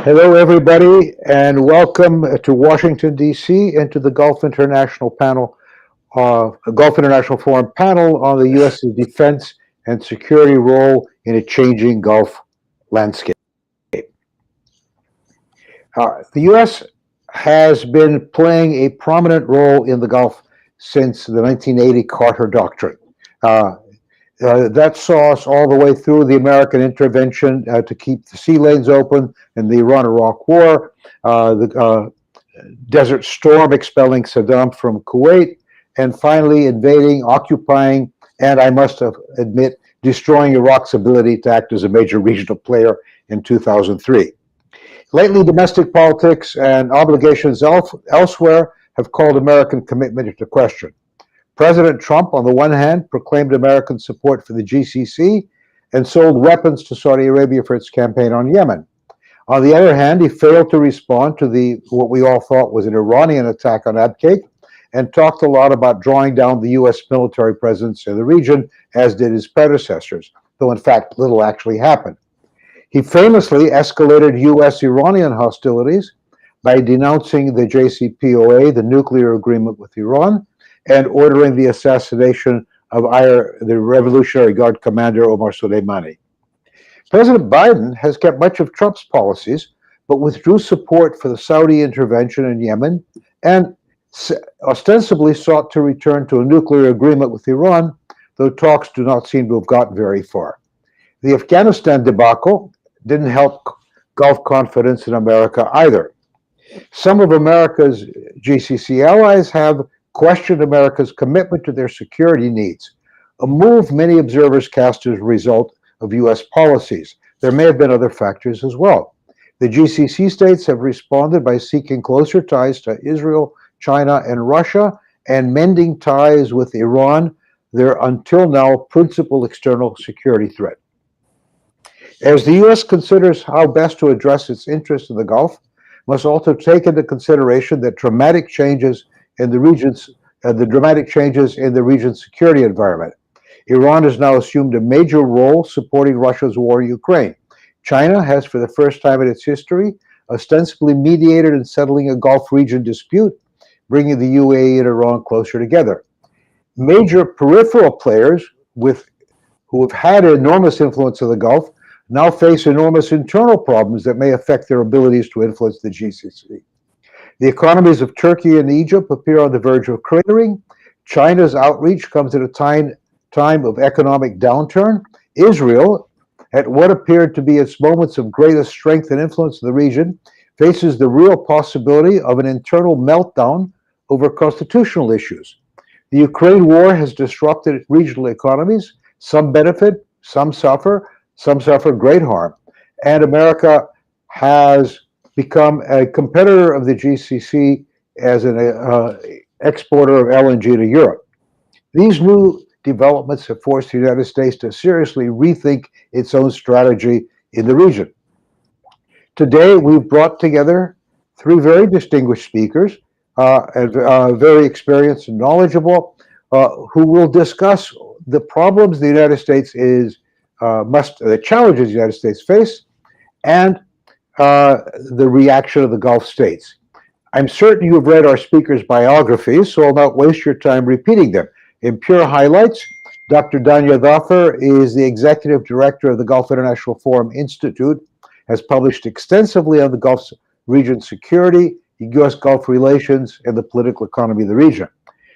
Hello, everybody, and welcome to Washington, D.C., and to the Gulf International Forum panel on the U.S.'s defense and security role in a changing Gulf landscape. The U.S. has been playing a prominent role in the Gulf since the 1980 Carter Doctrine. That saw us all the way through the American intervention to keep the sea lanes open in the Iran-Iraq War, the Desert Storm expelling Saddam from Kuwait, and finally invading, occupying, and I must admit, destroying Iraq's ability to act as a major regional player in 2003. Lately, domestic politics and obligations elsewhere have called American commitment into question. President Trump, on the one hand, proclaimed American support for the GCC and sold weapons to Saudi Arabia for its campaign on Yemen. On the other hand, he failed to respond to what we all thought was an Iranian attack on Abqaiq and talked a lot about drawing down the U.S. military presence in the region, as did his predecessors, though in fact little actually happened. He famously escalated U.S.-Iranian hostilities by denouncing the JCPOA, the nuclear agreement with Iran, and ordering the assassination of the Revolutionary Guard commander Omar Soleimani. President Biden has kept much of Trump's policies, but withdrew support for the Saudi intervention in Yemen and ostensibly sought to return to a nuclear agreement with Iran, though talks do not seem to have gotten very far. The Afghanistan debacle didn't help Gulf confidence in America either. Some of America's GCC allies have questioned America's commitment to their security needs, a move many observers cast as a result of U.S. policies. There may have been other factors as well. The GCC states have responded by seeking closer ties to Israel, China, and Russia, and mending ties with Iran, their until now principal external security threat. As the U.S. considers how best to address its interests in the Gulf, must also take into consideration that dramatic changes in the region's security environment. Iran has now assumed a major role supporting Russia's war in Ukraine. China has, for the first time in its history, ostensibly mediated in settling a Gulf region dispute, bringing the UAE and Iran closer together. Major peripheral players who have had enormous influence in the Gulf now face enormous internal problems that may affect their abilities to influence the GCC. The economies of Turkey and Egypt appear on the verge of cratering. China's outreach comes at a time of economic downturn. Israel, at what appeared to be its moments of greatest strength and influence in the region, faces the real possibility of an internal meltdown over constitutional issues. The Ukraine war has disrupted regional economies. Some benefit, some suffer great harm. And America has become a competitor of the GCC as an exporter of LNG to Europe. These new developments have forced the United States to seriously rethink its own strategy in the region. Today, we've brought together three very distinguished speakers, very experienced and knowledgeable, who will discuss the problems the United States the challenges the United States face, and the reaction of the Gulf states. I'm certain you have read our speakers' biographies, so I'll not waste your time repeating them. In pure highlights, Dr. Dania Thafer is the executive director of the Gulf International Forum Institute, has published extensively on the Gulf region security, U.S. Gulf relations, and the political economy of the region.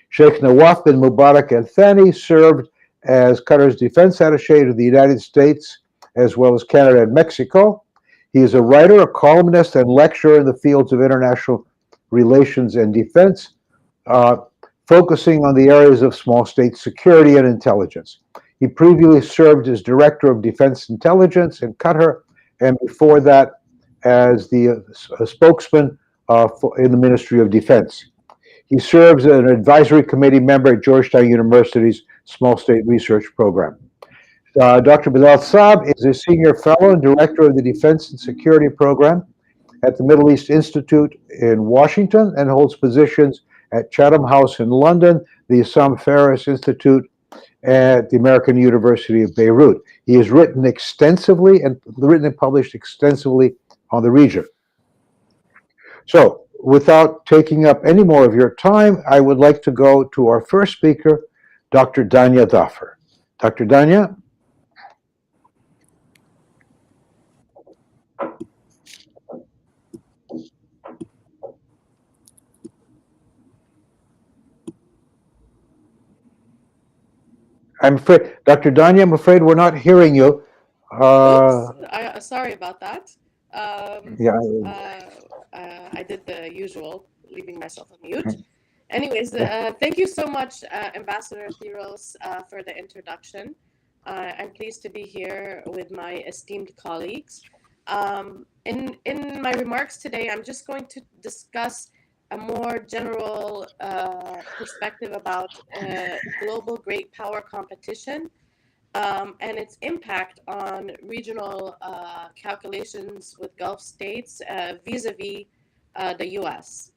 Shaikh Nawaf bin Mubarak and Thani served as Qatar's defense attaché to the United States, as well as Canada and Mexico. He is a writer, a columnist, and lecturer in the fields of international relations and defense, focusing on the areas of small state security and intelligence. He previously served as Director of Defense Intelligence in Qatar, and before that as the spokesman in the Ministry of Defense. He serves as an advisory committee member at Georgetown University's Small State Research Program. Dr. Bilal Saab is a senior fellow and director of the Defense and Security Program at the Middle East Institute in Washington and holds positions at Chatham House in London, the Sam Ferris Institute at the American University of Beirut. He has written and published extensively on the region. So, without taking up any more of your time, I would like to go to our first speaker, Dr. Dania Thafer. Dr. Dania? I'm afraid, Dr. Dania, I'm afraid we're not hearing you. Oops, sorry about that. Yeah. I did the usual, leaving myself on mute. Anyways, thank you so much, Ambassador Theros, for the introduction. I'm pleased to be here with my esteemed colleagues. In my remarks today, I'm just going to discuss a more general perspective about global great power competition and its impact on regional calculations with Gulf states vis-a-vis the U.S.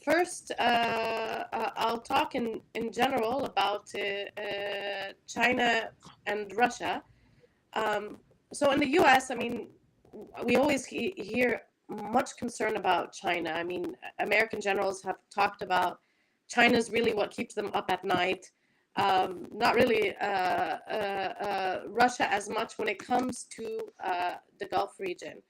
First, I'll talk in general about China and Russia. So in the U.S., I mean, we always hear much concern about China. I mean, American generals have talked about China's really what keeps them up at night. Not really Russia as much when it comes to the Gulf region.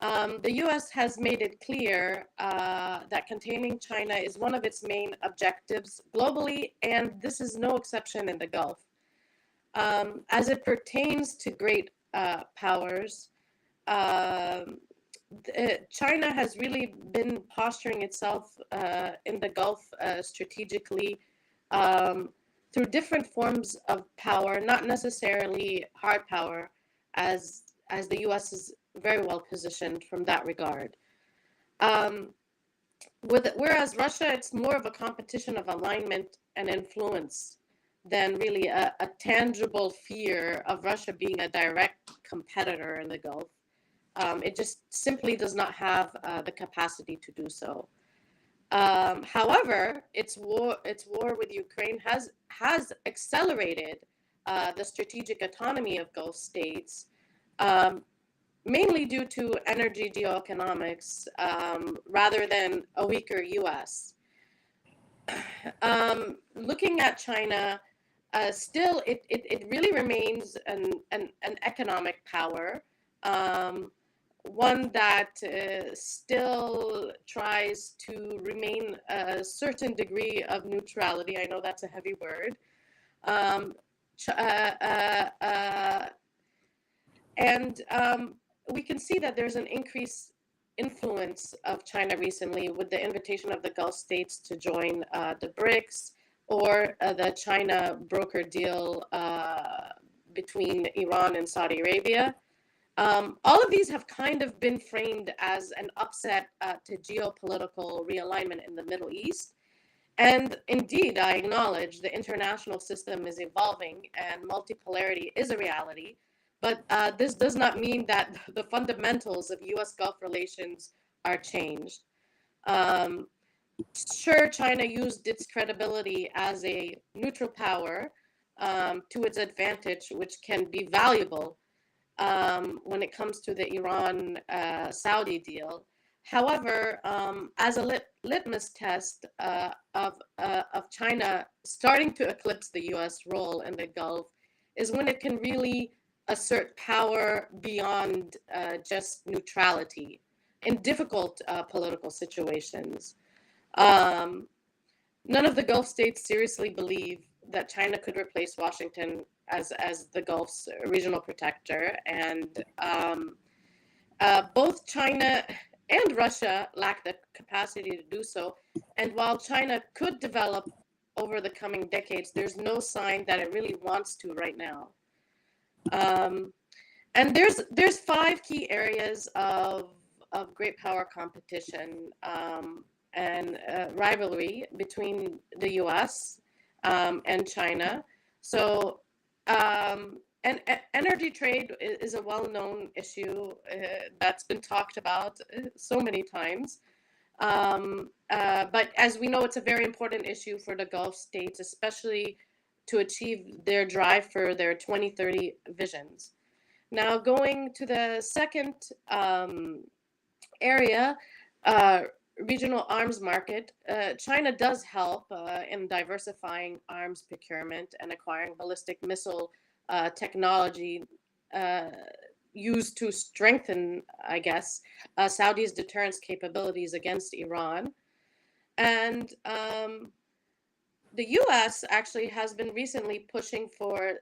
The US has made it clear that containing China is one of its main objectives globally, and this is no exception in the Gulf. As it pertains to great powers, um, China has really been posturing itself in the Gulf strategically um, through different forms of power, not necessarily hard power, as the U.S. is very well positioned from that regard. Um, whereas Russia, it's more of a competition of alignment and influence than really a tangible fear of Russia being a direct competitor in the Gulf. It just simply does not have the capacity to do so. However, its war with Ukraine has accelerated the strategic autonomy of Gulf states, um, mainly due to energy geoeconomics rather than a weaker U.S. Looking at China, still it really remains an economic power. Um, One that still tries to remain a certain degree of neutrality. I know that's a heavy word. Um, ch- uh, uh, uh, and we can see that there's an increased influence of China recently with the invitation of the Gulf states to join the BRICS or the China broker deal between Iran and Saudi Arabia. All of these have kind of been framed as an upset to geopolitical realignment in the Middle East. And indeed, I acknowledge the international system is evolving and multipolarity is a reality. But this does not mean that the fundamentals of US Gulf relations are changed. Um, sure, China used its credibility as a neutral power to its advantage, which can be valuable when it comes to the Iran Saudi deal. However, as a litmus test of China starting to eclipse the U.S. role in the Gulf is when it can really assert power beyond just neutrality in difficult political situations. Um, None of the Gulf states seriously believe that China could replace Washington as the Gulf's regional protector, and both China and Russia lack the capacity to do so. And while China could develop over the coming decades, there's no sign that it really wants to right now. Um, and there's five key areas of great power competition and rivalry between the U.S. And China. So, and energy trade is a well-known issue that's been talked about so many times. But as we know, it's a very important issue for the Gulf states, especially to achieve their drive for their 2030 visions. Now, going to the second area, uh, regional arms market, China does help in diversifying arms procurement and acquiring ballistic missile technology uh, used to strengthen, I guess, Saudi's deterrence capabilities against Iran. And the U.S. actually has been recently pushing for,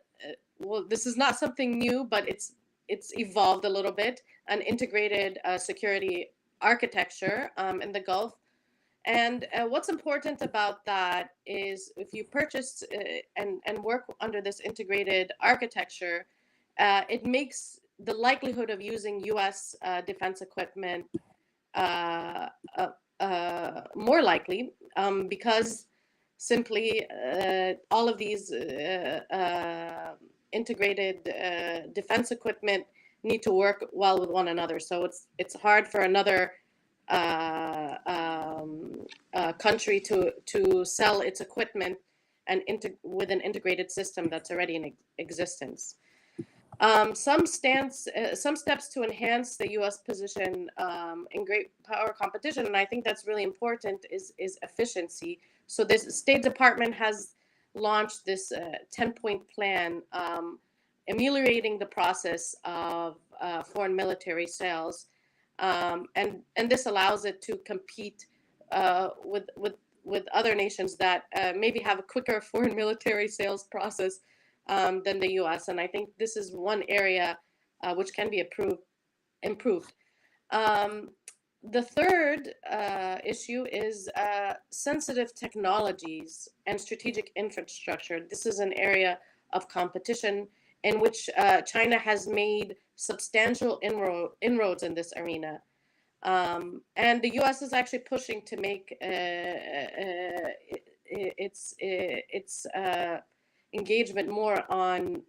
well, this is not something new, but it's evolved a little bit, an integrated security architecture in the Gulf. And what's important about that is if you purchase and work under this integrated architecture, it makes the likelihood of using U.S. Defense equipment uh, uh, more likely because simply all of these integrated defense equipment need to work well with one another. So it's hard for another country to sell its equipment and with an integrated system that's already in existence. Some steps to enhance the U.S. position in great power competition, and I think that's really important, is efficiency. So this State Department has launched this 10-point plan ameliorating the process of foreign military sales, and this allows it to compete with other nations that maybe have a quicker foreign military sales process than the U.S. And I think this is one area which can be improved. Um, the third issue is sensitive technologies and strategic infrastructure. This is an area of competition in which China has made substantial inroads in this arena. And the U.S. is actually pushing to make its engagement more on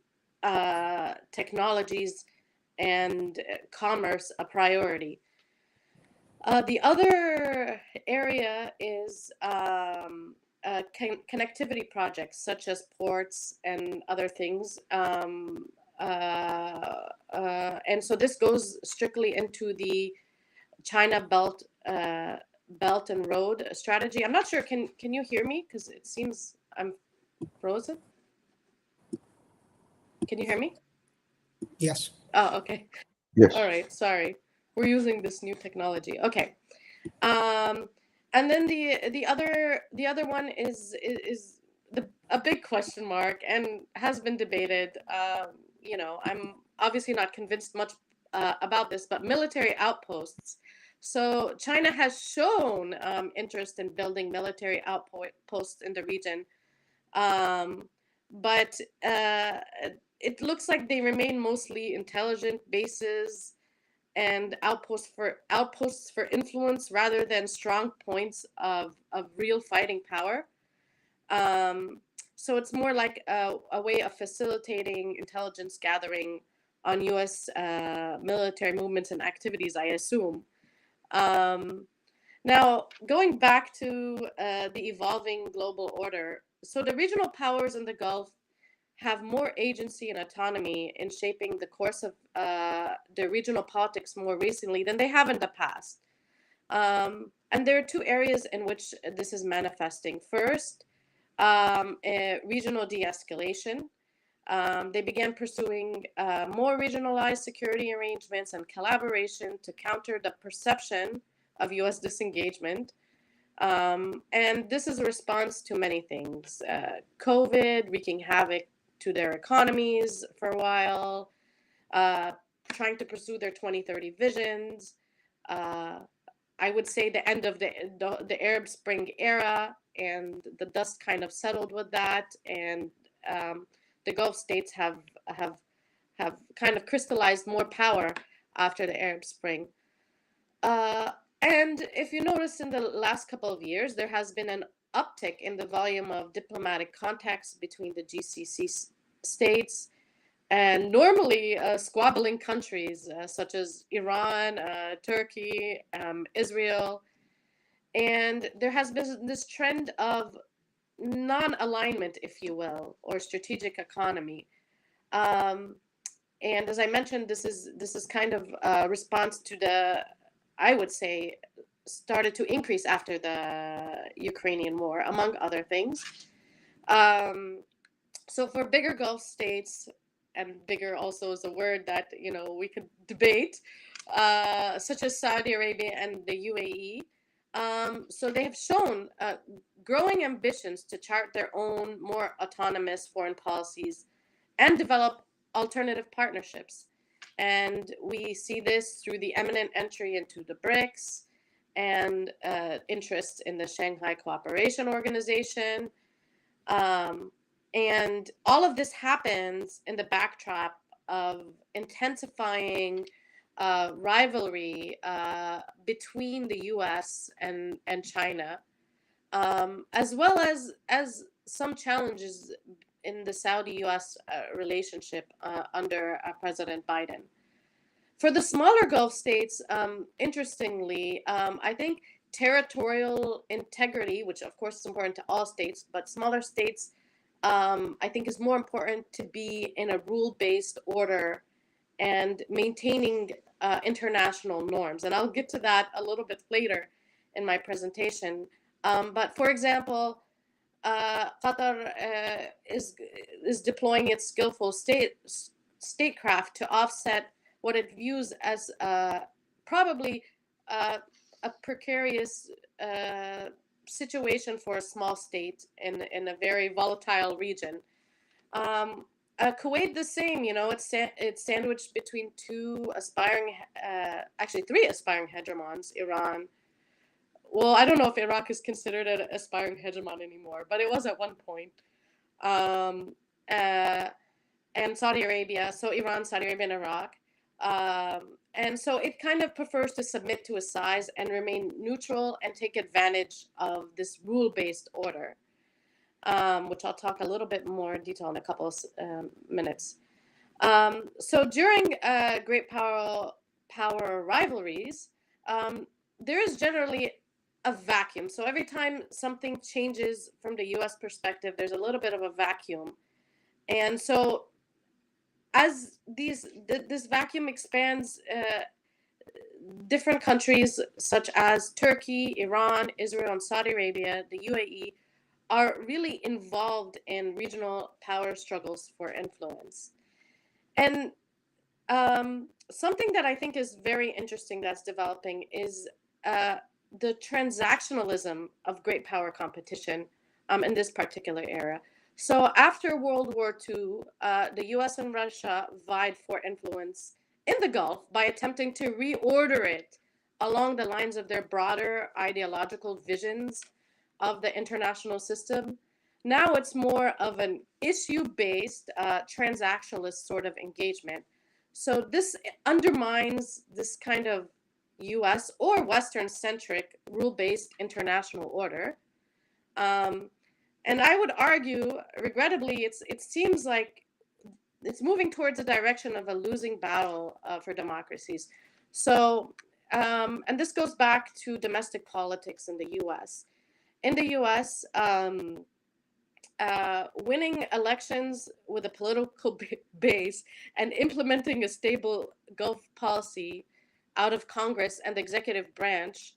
technologies and commerce a priority. The other area is connectivity projects such as ports and other things. And so this goes strictly into the China Belt and Road strategy. I'm not sure. Can you hear me? Because it seems I'm frozen. Can you hear me? Yes. Oh, okay. Yes. All right. Sorry. We're using this new technology. Okay. And then the other one is a big question mark and has been debated. I'm obviously not convinced much about this, but military outposts. So China has shown interest in building military outposts in the region, but it looks like they remain mostly intelligent bases and outposts for influence rather than strong points of real fighting power. So it's more like a way of facilitating intelligence gathering on U.S. Military movements and activities, I assume. Now, going back to the evolving global order, so the regional powers in the Gulf have more agency and autonomy in shaping the course of their regional politics more recently than they have in the past. And there are two areas in which this is manifesting. First, regional de-escalation. They began pursuing more regionalized security arrangements and collaboration to counter the perception of U.S. disengagement. And this is a response to many things. COVID wreaking havoc to their economies for a while, trying to pursue their 2030 visions. I would say the end of the Arab Spring era, and the dust kind of settled with that, and the Gulf states have kind of crystallized more power after the Arab Spring. And if you notice, in the last couple of years, there has been an uptick in the volume of diplomatic contacts between the GCC states and normally squabbling countries such as Iran, Turkey, Israel. And there has been this trend of non-alignment, if you will, or strategic economy. And as I mentioned, this is kind of a response to I would say, started to increase after the Ukrainian war, among other things. Um, so for bigger Gulf states, and bigger also is a word that we could debate, such as Saudi Arabia and the UAE. So they have shown growing ambitions to chart their own more autonomous foreign policies and develop alternative partnerships. And we see this through the eminent entry into the BRICS and interest in the Shanghai Cooperation Organization. And all of this happens in the backdrop of intensifying rivalry between the U.S. and China, as well as some challenges in the Saudi-U.S. Relationship under President Biden. For the smaller Gulf states, interestingly, I think territorial integrity, which of course is important to all states, but smaller states, I think is more important to be in a rule-based order and maintaining international norms. And I'll get to that a little bit later in my presentation. But for example, Qatar is deploying its skillful statecraft to offset what it views as probably a precarious situation for a small state in a very volatile region. Kuwait, the same. It's sandwiched between actually three aspiring hegemons: Iran. Well, I don't know if Iraq is considered an aspiring hegemon anymore, but it was at one point. And Saudi Arabia, so Iran, Saudi Arabia, and Iraq. And so it kind of prefers to submit to a size and remain neutral and take advantage of this rule-based order, which I'll talk a little bit more in detail in a couple of minutes. So during great power rivalries, there is generally a vacuum. So every time something changes from the U.S. perspective, there's a little bit of a vacuum. And so as this vacuum expands, different countries such as Turkey, Iran, Israel, and Saudi Arabia, the UAE, are really involved in regional power struggles for influence. And something that I think is very interesting that's developing is the transactionalism of great power competition in this particular era. So after World War II, the US and Russia vied for influence in the Gulf by attempting to reorder it along the lines of their broader ideological visions of the international system. Now it's more of an issue-based, transactionalist sort of engagement. So this undermines this kind of US or Western-centric rule-based international order. And I would argue, regrettably, it seems like it's moving towards a direction of a losing battle for democracies. So, and this goes back to domestic politics in the U.S. In the U.S., winning elections with a political base and implementing a stable Gulf policy out of Congress and the executive branch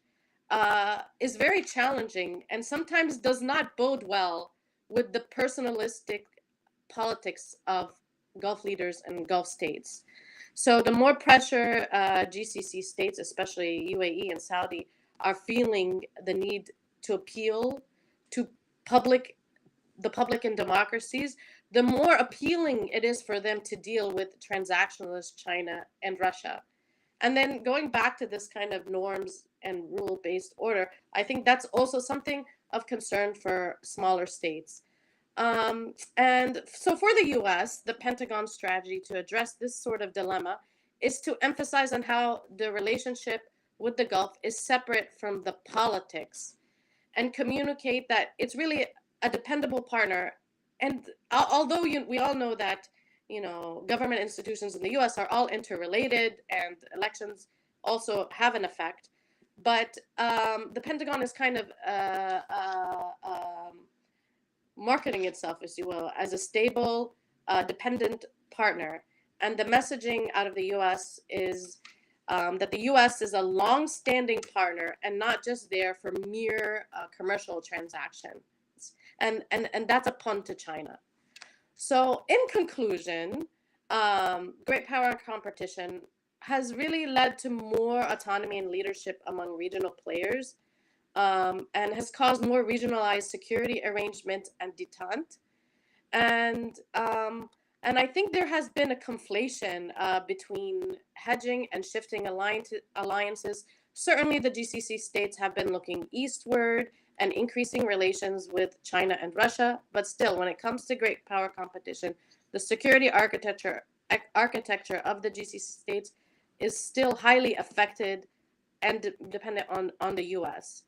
is very challenging and sometimes does not bode well with the personalistic politics of Gulf leaders and Gulf states. So the more pressure GCC states, especially UAE and Saudi, are feeling the need to appeal to the public in democracies, the more appealing it is for them to deal with transactionalist China and Russia. And then going back to this kind of norms and rule-based order, I think that's also something of concern for smaller states. And so for the US, the Pentagon strategy to address this sort of dilemma is to emphasize on how the relationship with the Gulf is separate from the politics and communicate that it's really a dependable partner. And although we all know that government institutions in the U.S. are all interrelated and elections also have an effect, but the Pentagon is kind of marketing itself, as you will, as a stable, dependent partner. And the messaging out of the U.S. is that the U.S. is a long-standing partner and not just there for mere commercial transactions. And that's a pun to China. So in conclusion, great power competition has really led to more autonomy and leadership among regional players, and has caused more regionalized security arrangement and detente. And and I think there has been a conflation between hedging and shifting alliances. Certainly, the GCC states have been looking eastward and increasing relations with China and Russia. But still, when it comes to great power competition, the security architecture of the GCC states is still highly affected and dependent on the U.S.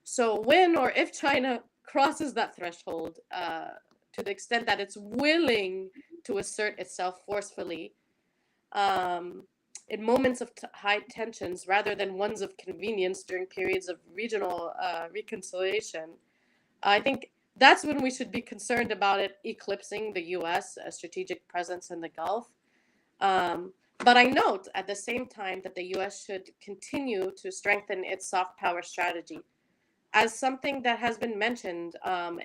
So when or if China crosses that threshold, to the extent that it's willing to assert itself forcefully, um, in moments of high tensions rather than ones of convenience during periods of regional reconciliation, I think that's when we should be concerned about it eclipsing the U.S. Strategic presence in the Gulf. But I note at the same time that the U.S. should continue to strengthen its soft power strategy as something that has been mentioned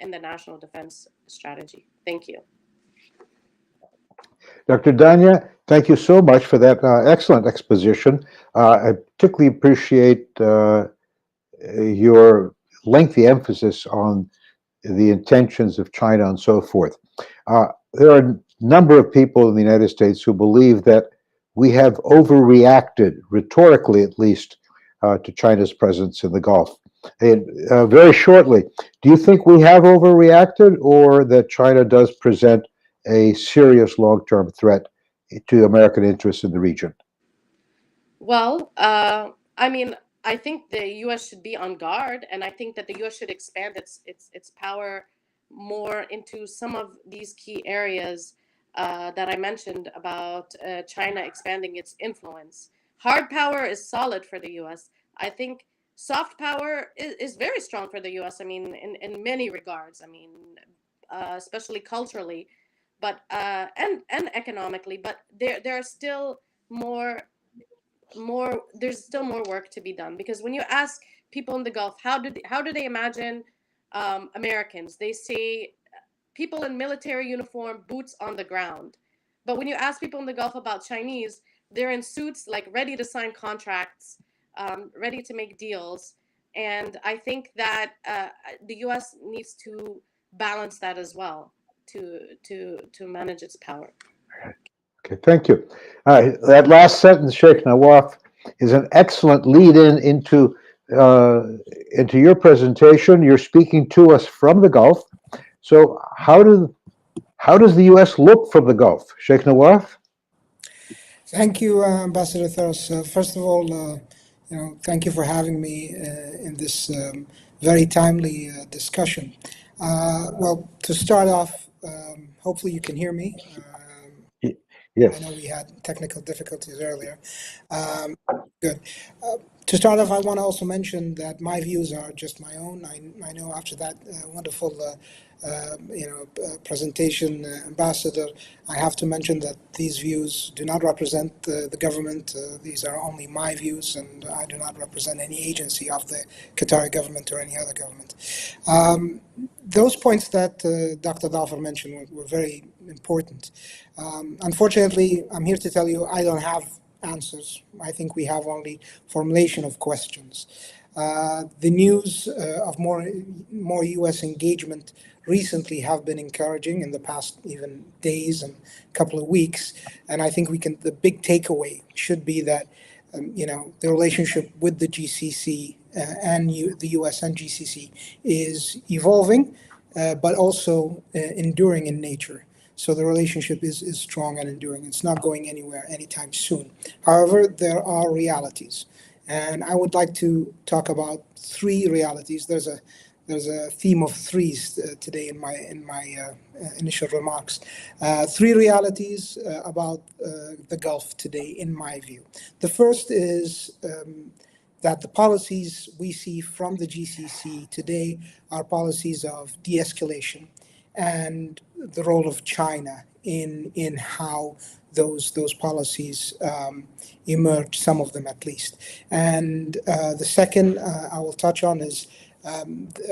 in the National Defense Strategy. Thank you. Dr. Dania, thank you so much for that excellent exposition. I particularly appreciate your lengthy emphasis on the intentions of China and so forth. There are a number of people in the United States who believe that we have overreacted, rhetorically at least, to China's presence in the Gulf. And very shortly, do you think we have overreacted, or that China does present a serious long-term threat to American interests in the region? Well, I mean, I think the U.S. should be on guard, and I think that the U.S. should expand its power more into some of these key areas that I mentioned about China expanding its influence. Hard power is solid for the U.S. I think soft power is very strong for the U.S. I mean, in many regards. I mean, especially culturally, but and economically. But there are still there's still more work to be done, because when you ask people in the Gulf how do they imagine Americans, they say people in military uniform, boots on the ground. But when you ask people in the Gulf about Chinese, they're in suits, like ready to sign contracts, ready to make deals. And I think that the U.S. needs to balance that as well to manage its power. Okay, thank you. That last sentence, Sheikh Nawaf, is an excellent lead-in into your presentation. You're speaking to us from the Gulf. So how does the U.S. look from the Gulf, Sheikh Nawaf? Thank you, Ambassador Theros. First of all, thank you for having me in this very timely discussion. Well, to start off, hopefully you can hear me. Yes. I know we had technical difficulties earlier. Good. To start off, I want to also mention that my views are just my own. I know after that wonderful presentation, Ambassador, I have to mention that these views do not represent the government. These are only my views, and I do not represent any agency of the Qatari government or any other government. Those points that Dr. Thafer mentioned were very important. Unfortunately, I'm here to tell you I don't have answers. I think we have only formulation of questions. The news of more U.S. engagement recently have been encouraging in the past even days and couple of weeks, and I think the big takeaway should be that the relationship with the GCC and the U.S. and GCC is evolving, but also enduring in nature. So the relationship is strong and enduring. It's not going anywhere anytime soon. However, there are realities, and I would like to talk about three realities. There's a theme of threes today in my initial remarks. Three realities about the Gulf today, in my view. The first is that the policies we see from the GCC today are policies of de-escalation and the role of China in how those policies emerge, some of them at least. And the second I will touch on is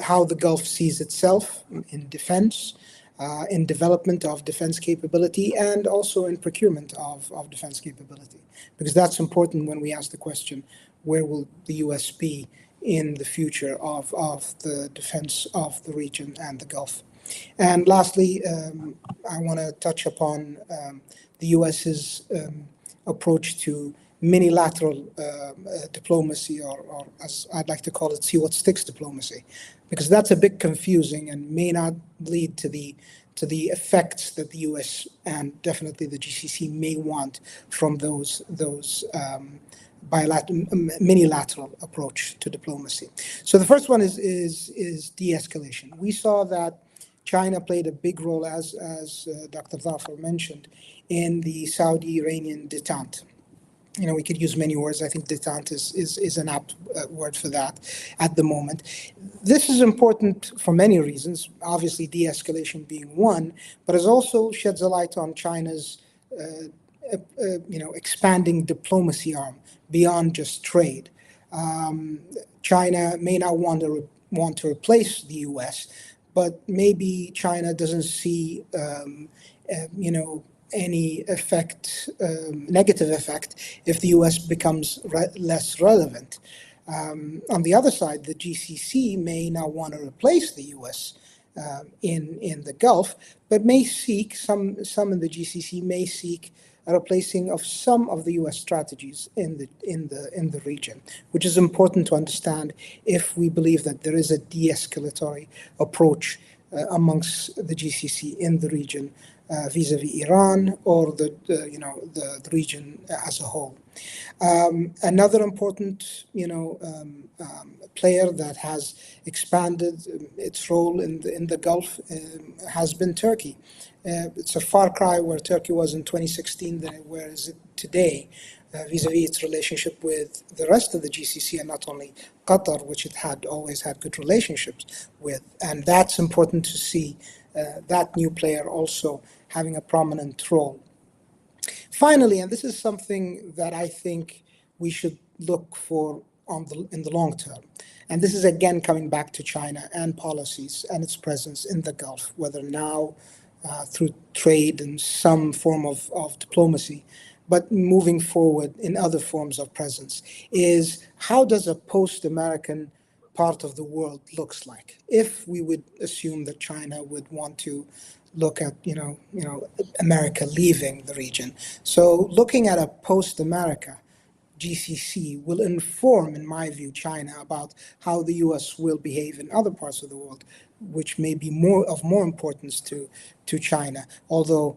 how the Gulf sees itself in defense, in development of defense capability, and also in procurement of defense capability. Because that's important when we ask the question, where will the US be in the future of the defense of the region and the Gulf? And lastly, I want to touch upon the US's approach to minilateral diplomacy, or as I'd like to call it, see what sticks diplomacy, because that's a bit confusing and may not lead to the effects that the US and definitely the GCC may want from those minilateral approach to diplomacy. So the first one is de-escalation. We saw that China played a big role, as Dr. Thafer mentioned, in the Saudi-Iranian detente. You know, we could use many words. I think detente is an apt word for that at the moment. This is important for many reasons, obviously de-escalation being one, but it also sheds a light on China's expanding diplomacy arm beyond just trade. China may not want to replace the U.S., but maybe China doesn't see any effect, negative effect, if the U.S. becomes less relevant. On the other side, the GCC may not want to replace the U.S. In the Gulf, but may seek some in the GCC may seek a replacing of some of the U.S. strategies in the region, which is important to understand if we believe that there is a de-escalatory approach amongst the GCC in the region vis-a-vis Iran or the region as a whole. Another important player that has expanded its role in the Gulf has been Turkey. It's a far cry where Turkey was in 2016 than where is it today, vis-a-vis its relationship with the rest of the GCC, and not only Qatar, which it had always had good relationships with. And that's important to see that new player also having a prominent role. Finally, and this is something that I think we should look for in the long term, and this is again coming back to China and policies and its presence in the Gulf, whether now through trade and some form of diplomacy, but moving forward in other forms of presence, is how does a post-American part of the world looks like? If we would assume that China would want to look at America leaving the region, so looking at a post-America GCC will inform, in my view, China about how the U.S. will behave in other parts of the world, which may be more importance to China. Although,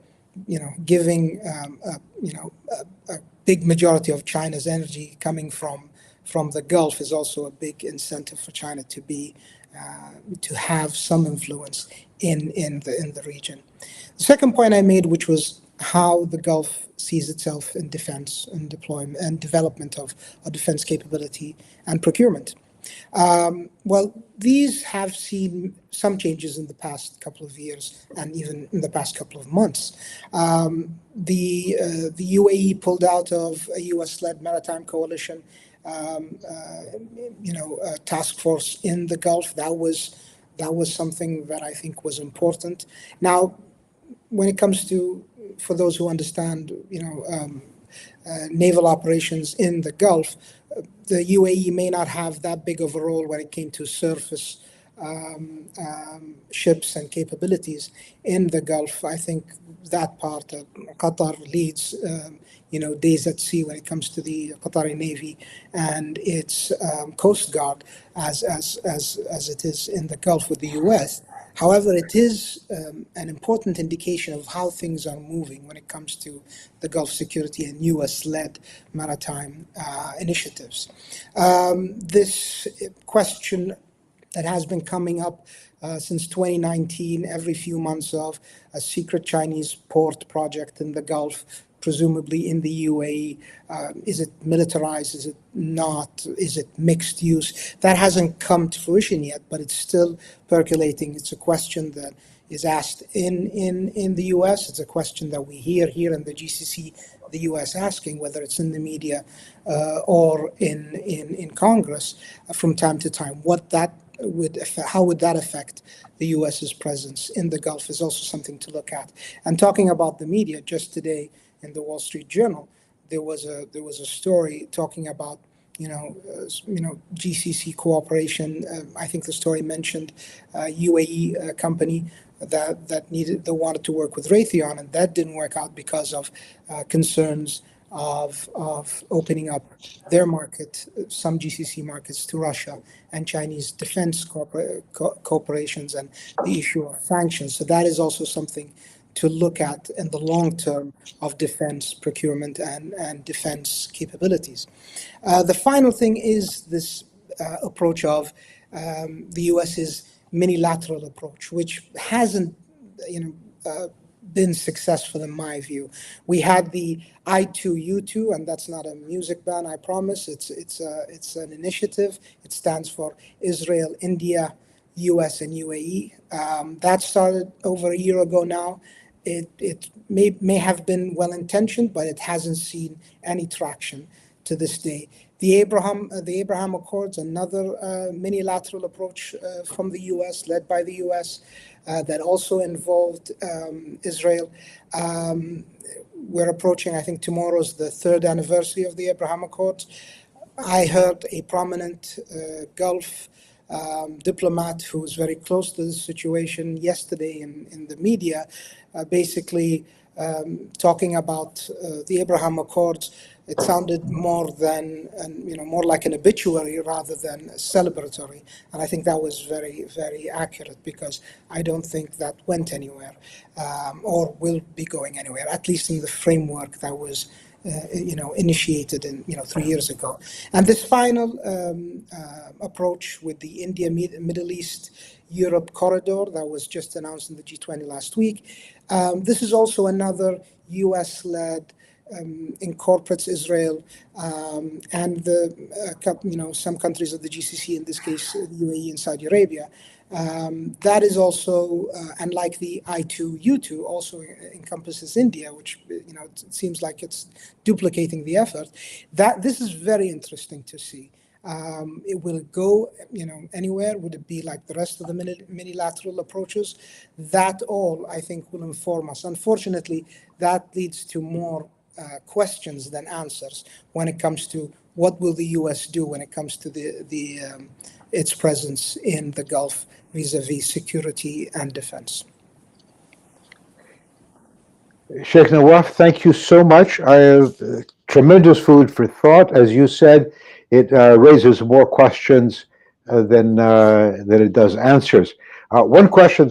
giving a big majority of China's energy coming from the Gulf is also a big incentive for China to have some influence in the region. The second point I made, which was how the Gulf sees itself in defense and deployment and development of a defense capability and procurement. Well, these have seen some changes in the past couple of years and even in the past couple of months. The UAE pulled out of a US-led maritime coalition, task force in the Gulf. That was something that I think was important. Now, when it comes to, for those who understand, naval operations in the Gulf, the UAE may not have that big of a role when it came to surface ships and capabilities in the Gulf. I think that part, Qatar leads, days at sea when it comes to the Qatari Navy and its Coast Guard as it is in the Gulf with the US. However, it is an important indication of how things are moving when it comes to the Gulf security and US-led maritime initiatives. This question that has been coming up since 2019, every few months, of a secret Chinese port project in the Gulf, presumably in the UAE. Is it militarized? Is it not? Is it mixed use? That hasn't come to fruition yet, but it's still percolating. It's a question that is asked in the U.S. It's a question that we hear here in the GCC, the U.S. asking, whether it's in the media or in Congress from time to time. How would that affect the U.S.'s presence in the Gulf is also something to look at. And talking about the media, just today in the Wall Street Journal, there was a story talking about GCC cooperation. I think the story mentioned UAE company that wanted to work with Raytheon, and that didn't work out because of concerns of opening up their market, some GCC markets, to Russia and Chinese defense corporations, and the issue of sanctions. So that is also something to look at in the long term of defense procurement and defense capabilities. The final thing is this approach of the US's minilateral approach, which hasn't been successful in my view. We had the I2U2, and that's not a music band, I promise. It's an initiative. It stands for Israel, India, US, and UAE. That started over a year ago now. It may have been well-intentioned, but it hasn't seen any traction to this day. The Abraham Accords, another minilateral approach from the U.S., led by the U.S., that also involved Israel. We're approaching, I think tomorrow's the 3rd anniversary of the Abraham Accords. I heard a prominent Gulf diplomat who was very close to the situation yesterday in the media, basically talking about the Abraham Accords. It sounded more like an obituary rather than celebratory, and I think that was very, very accurate, because I don't think that went anywhere or will be going anywhere, at least in the framework that was initiated 3 years ago. And this final approach with the India, Middle East, Europe corridor that was just announced in the G20 last week. This is also another US-led, incorporates Israel and some countries of the GCC, in this case the UAE and Saudi Arabia. That is also, unlike the I2U2, also encompasses India, which it seems like it's duplicating the effort. This is very interesting to see. Will it go anywhere? Would it be like the rest of the minilateral approaches? That all, I think, will inform us. Unfortunately, that leads to more questions than answers when it comes to what will the U.S. do when it comes to its presence in the Gulf vis-a-vis security and defense. Sheikh Nawaf, thank you so much. I have tremendous food for thought. As you said, it raises more questions than it does answers. One question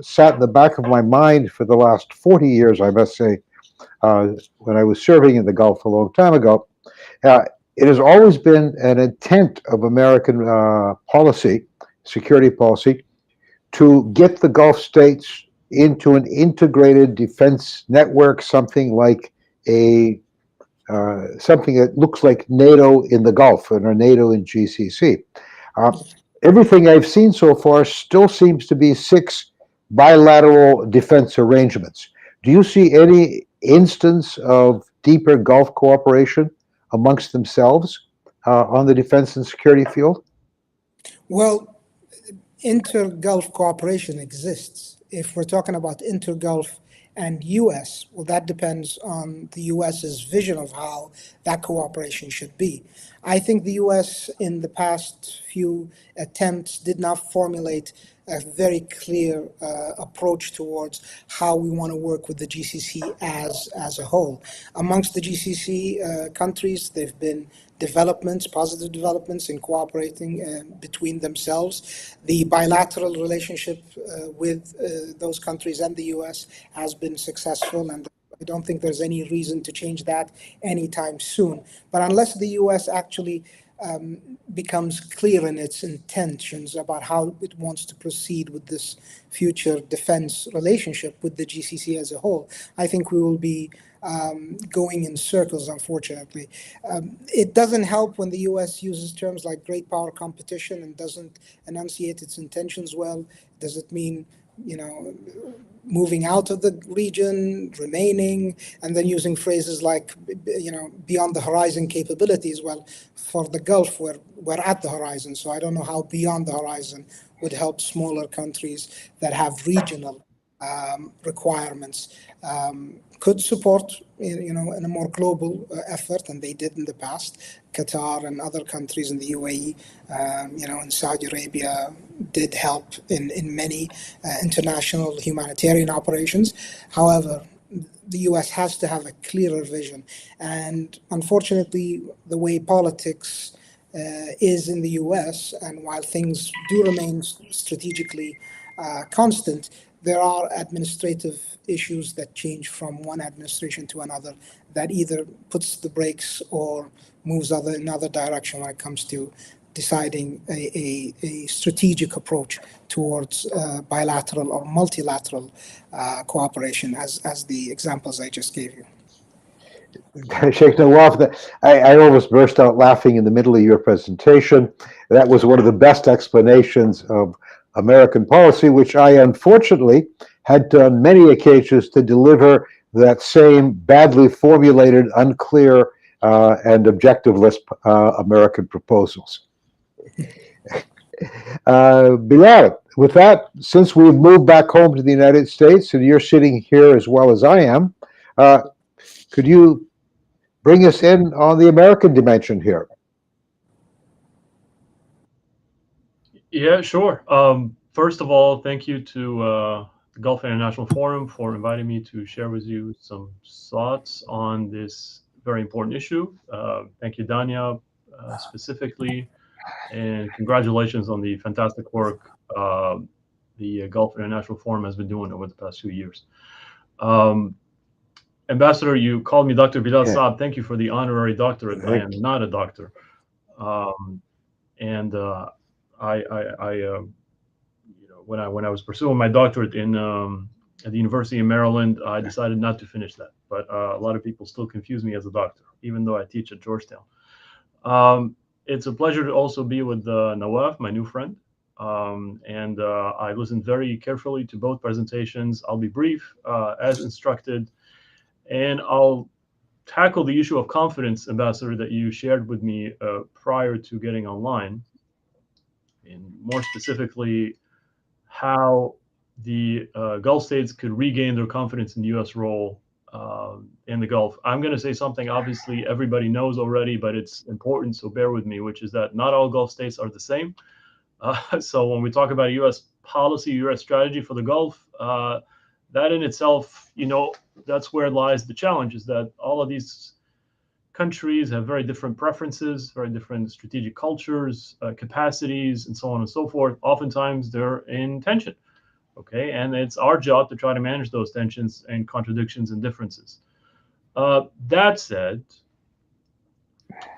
sat in the back of my mind for the last 40 years, I must say, when I was serving in the Gulf a long time ago. It has always been an intent of American policy, security policy, to get the Gulf states into an integrated defense network, something like something that looks like NATO in the Gulf or NATO in GCC. Everything I've seen so far still seems to be 6 bilateral defense arrangements. Do you see any instance of deeper Gulf cooperation amongst themselves on the defense and security field? Well, inter-Gulf cooperation exists. If we're talking about inter-Gulf and U.S., well, that depends on the U.S.'s vision of how that cooperation should be. I think the U.S. in the past few attempts did not formulate a very clear approach towards how we want to work with the GCC as a whole. Amongst the GCC countries, there have been positive developments in cooperating between themselves. The bilateral relationship with those countries and the U.S. has been successful, and I don't think there's any reason to change that anytime soon. But unless the U.S. actually becomes clear in its intentions about how it wants to proceed with this future defense relationship with the GCC as a whole, I think we will be going in circles, unfortunately. It doesn't help when the U.S. uses terms like great power competition and doesn't enunciate its intentions well. Does it mean you know, moving out of the region, remaining, and then using phrases like, you know, beyond the horizon capabilities. Well, for the Gulf, we're at the horizon, so I don't know how beyond the horizon would help smaller countries that have regional requirements. Could support, you know, in a more global effort, and they did in the past. Qatar and other countries in the UAE, you know, in Saudi Arabia, did help in many international humanitarian operations. However, the US has to have a clearer vision. And unfortunately, the way politics is in the US, and while things do remain strategically constant, there are administrative issues that change from one administration to another that either puts the brakes or moves in other direction when it comes to deciding a strategic approach towards bilateral or multilateral cooperation, as the examples I just gave you. Sheikh Nawaf, I almost burst out laughing in the middle of your presentation. That was one of the best explanations of American policy, which I unfortunately had on many occasions to deliver that same badly formulated, unclear, and objectiveless American proposals. Bilal, with that, since we've moved back home to the United States and you're sitting here as well as I am, could you bring us in on the American dimension here? Yeah, sure. First of all, thank you to the Gulf International Forum for inviting me to share with you some thoughts on this very important issue. Thank you, Dania, specifically, and congratulations on the fantastic work the Gulf International Forum has been doing over the past few years. Ambassador, you called me Dr. Bilal Saab. Thank you for the honorary doctorate. I am not a doctor. And you know, when I was pursuing my doctorate in at the University of Maryland, I decided not to finish that. But a lot of people still confuse me as a doctor, even though I teach at Georgetown. It's a pleasure to also be with Nawaf, my new friend. And I listened very carefully to both presentations. I'll be brief, as instructed, and I'll tackle the issue of confidence, Ambassador, that you shared with me prior to getting online, and more specifically, how the Gulf states could regain their confidence in the U.S. role in the Gulf. I'm going to say something obviously everybody knows already, but it's important, so bear with me, which is that not all Gulf states are the same. So when we talk about U.S. policy, U.S. strategy for the Gulf, that in itself, you know, that's where lies the challenge, is that all of these countries have very different preferences, very different strategic cultures, capacities, and so on and so forth. Oftentimes they're in tension, okay? And it's our job to try to manage those tensions and contradictions and differences. That said,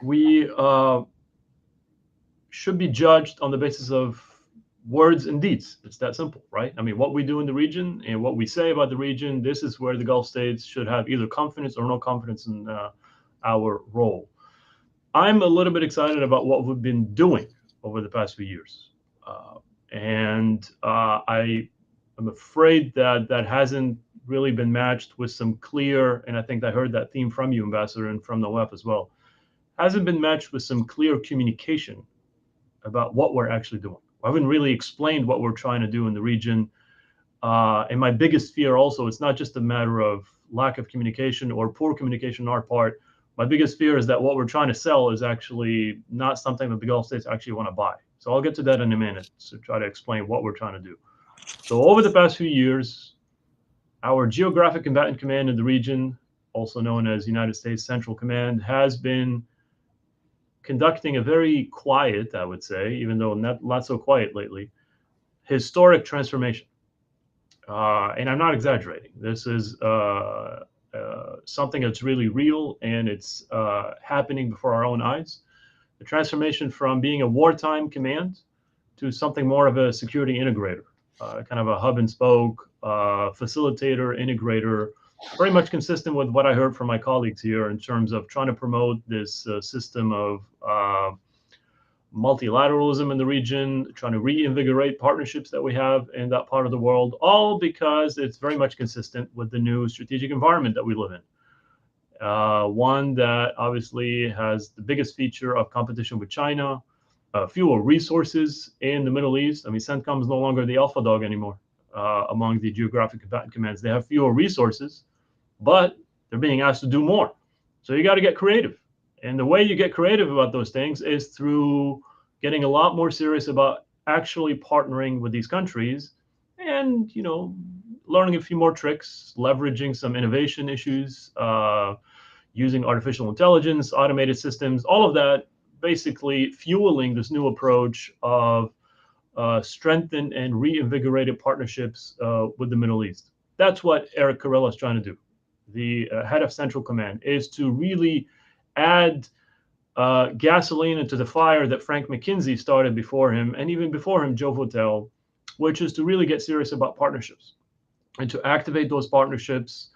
we should be judged on the basis of words and deeds. It's that simple, right? I mean, what we do in the region and what we say about the region, this is where the Gulf states should have either confidence or no confidence in our role. I'm a little bit excited about what we've been doing over the past few years. I am afraid that that hasn't really been matched with some clear, and I think I heard that theme from you, Ambassador, and from Nawaf as well, hasn't been matched with some clear communication about what we're actually doing. I haven't really explained what we're trying to do in the region. And my biggest fear also, it's not just a matter of lack of communication or poor communication on our part. My biggest fear is that what we're trying to sell is actually not something that the Gulf states actually want to buy. So I'll get to that in a minute to try to explain what we're trying to do. So over the past few years, our Geographic Combatant Command in the region, also known as United States Central Command, has been conducting a very quiet, I would say, even though not so quiet lately, historic transformation. And I'm not exaggerating. This is something that's really real, and it's happening before our own eyes. The transformation from being a wartime command to something more of a security integrator, kind of a hub and spoke, facilitator, integrator, very much consistent with what I heard from my colleagues here in terms of trying to promote this system of multilateralism in the region, trying to reinvigorate partnerships that we have in that part of the world, all because it's very much consistent with the new strategic environment that we live in. One that obviously has the biggest feature of competition with China, fewer resources in the Middle East. I mean, CENTCOM is no longer the alpha dog anymore among the geographic combatant commands. They have fewer resources, but they're being asked to do more. So you got to get creative. And the way you get creative about those things is through getting a lot more serious about actually partnering with these countries and, learning a few more tricks, leveraging some innovation issues, using artificial intelligence, automated systems, all of that, basically fueling this new approach of strengthened and reinvigorated partnerships with the Middle East. That's what Eric Kurilla is trying to do. The head of Central Command is to really add gasoline into the fire that Frank McKinsey started before him, and even before him, Joe Votel, which is to really get serious about partnerships and to activate those partnerships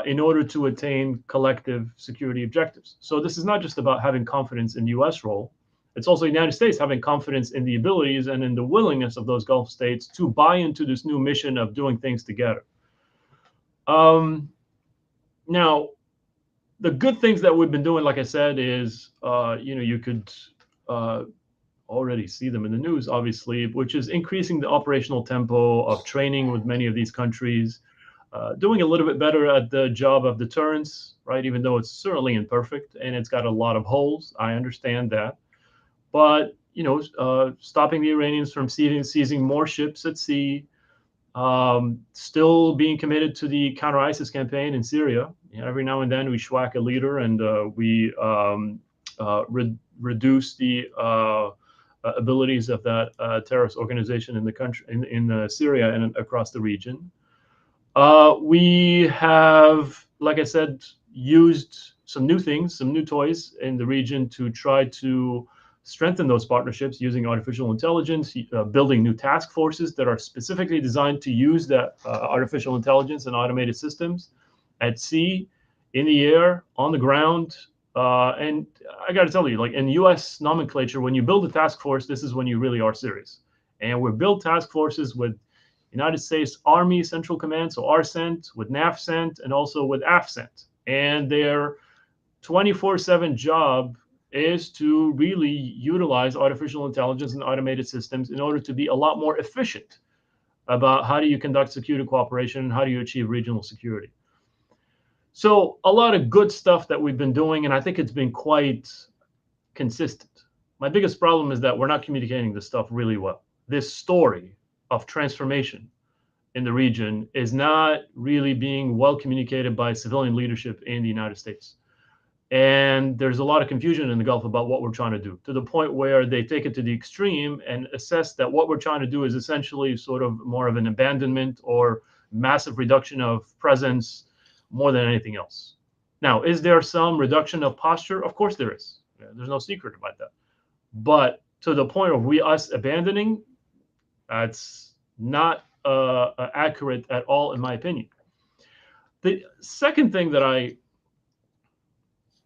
in order to attain collective security objectives. So this is not just about having confidence in the U.S. role. It's also the United States having confidence in the abilities and in the willingness of those Gulf states to buy into this new mission of doing things together. Now, the good things that we've been doing, like I said, is, you could already see them in the news, obviously, which is increasing the operational tempo of training with many of these countries, doing a little bit better at the job of deterrence, right? Even though it's certainly imperfect and it's got a lot of holes. I understand that. But, stopping the Iranians from seizing more ships at sea, still being committed to the counter-ISIS campaign in Syria. Every now and then we schwack a leader and we reduce the abilities of that terrorist organization in the country, in Syria and across the region. We have, like I said, used some new things, some new toys in the region to try to strengthen those partnerships using artificial intelligence, building new task forces that are specifically designed to use that artificial intelligence and automated systems at sea, in the air, on the ground. And I got to tell you, like in U.S. nomenclature, when you build a task force, this is when you really are serious. And we build task forces with United States Army Central Command, so RCENT, with NAFCENT, and also with AFCENT. And their 24/7 job is to really utilize artificial intelligence and automated systems in order to be a lot more efficient about how do you conduct security cooperation and how do you achieve regional security. So a lot of good stuff that we've been doing, and I think it's been quite consistent. My biggest problem is that we're not communicating this stuff really well. This story of transformation in the region is not really being well communicated by civilian leadership in the United States. And there's a lot of confusion in the Gulf about what we're trying to do, to the point where they take it to the extreme and assess that what we're trying to do is essentially sort of more of an abandonment or massive reduction of presence more than anything else. Now, is there some reduction of posture? Of course there is. There's no secret about that. But to the point of us abandoning, that's not accurate at all, in my opinion. The second thing that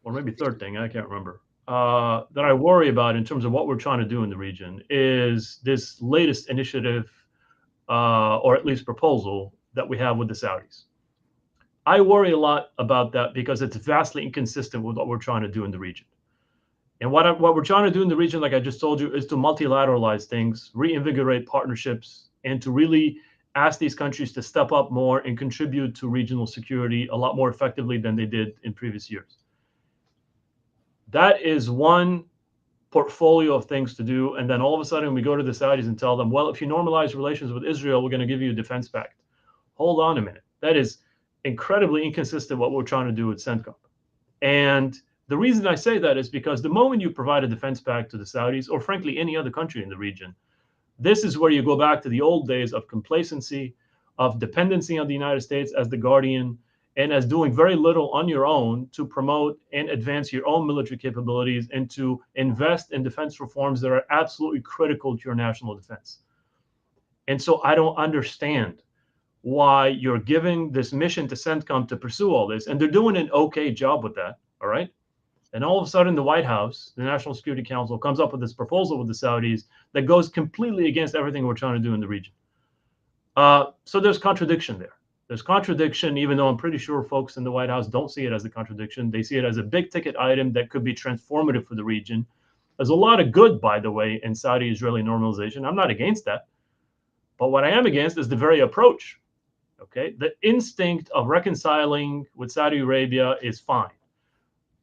or maybe third thing, I can't remember, that I worry about in terms of what we're trying to do in the region is this latest initiative, or at least proposal, that we have with the Saudis. I worry a lot about that because it's vastly inconsistent with what we're trying to do in the region. And what we're trying to do in the region, like I just told you, is to multilateralize things, reinvigorate partnerships, and to really ask these countries to step up more and contribute to regional security a lot more effectively than they did in previous years. That is one portfolio of things to do. And then all of a sudden we go to the Saudis and tell them, well, if you normalize relations with Israel, we're going to give you a defense pact. Hold on a minute. That is incredibly inconsistent what we're trying to do with CENTCOM. And the reason I say that is because the moment you provide a defense pact to the Saudis, or frankly, any other country in the region, this is where you go back to the old days of complacency, of dependency on the United States as the guardian, and as doing very little on your own to promote and advance your own military capabilities and to invest in defense reforms that are absolutely critical to your national defense. And so I don't understand why you're giving this mission to CENTCOM to pursue all this. And they're doing an okay job with that, all right? And all of a sudden, the White House, the National Security Council, comes up with this proposal with the Saudis that goes completely against everything we're trying to do in the region. So there's contradiction there. There's contradiction, even though I'm pretty sure folks in the White House don't see it as a contradiction. They see it as a big ticket item that could be transformative for the region. There's a lot of good, by the way, in Saudi-Israeli normalization. I'm not against that. But what I am against is the very approach. Okay, the instinct of reconciling with Saudi Arabia is fine.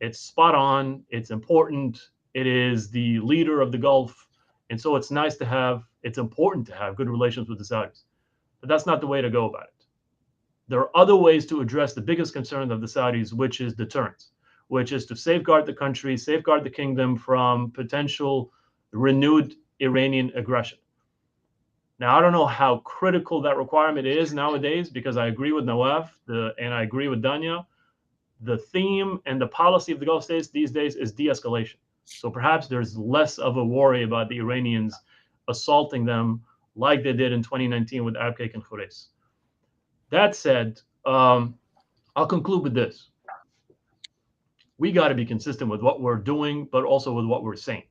It's spot on. It's important. It is the leader of the Gulf. And so it's nice to have, it's important to have good relations with the Saudis. But that's not the way to go about it. There are other ways to address the biggest concern of the Saudis, which is deterrence, which is to safeguard the country, safeguard the kingdom from potential renewed Iranian aggression. Now, I don't know how critical that requirement is nowadays, because I agree with Nawaf and I agree with Dania. The theme and the policy of the Gulf states these days is de-escalation. So perhaps there's less of a worry about the Iranians assaulting them like they did in 2019 with Abqaiq and Khurais. That said, I'll conclude with this. We got to be consistent with what we're doing, but also with what we're saying.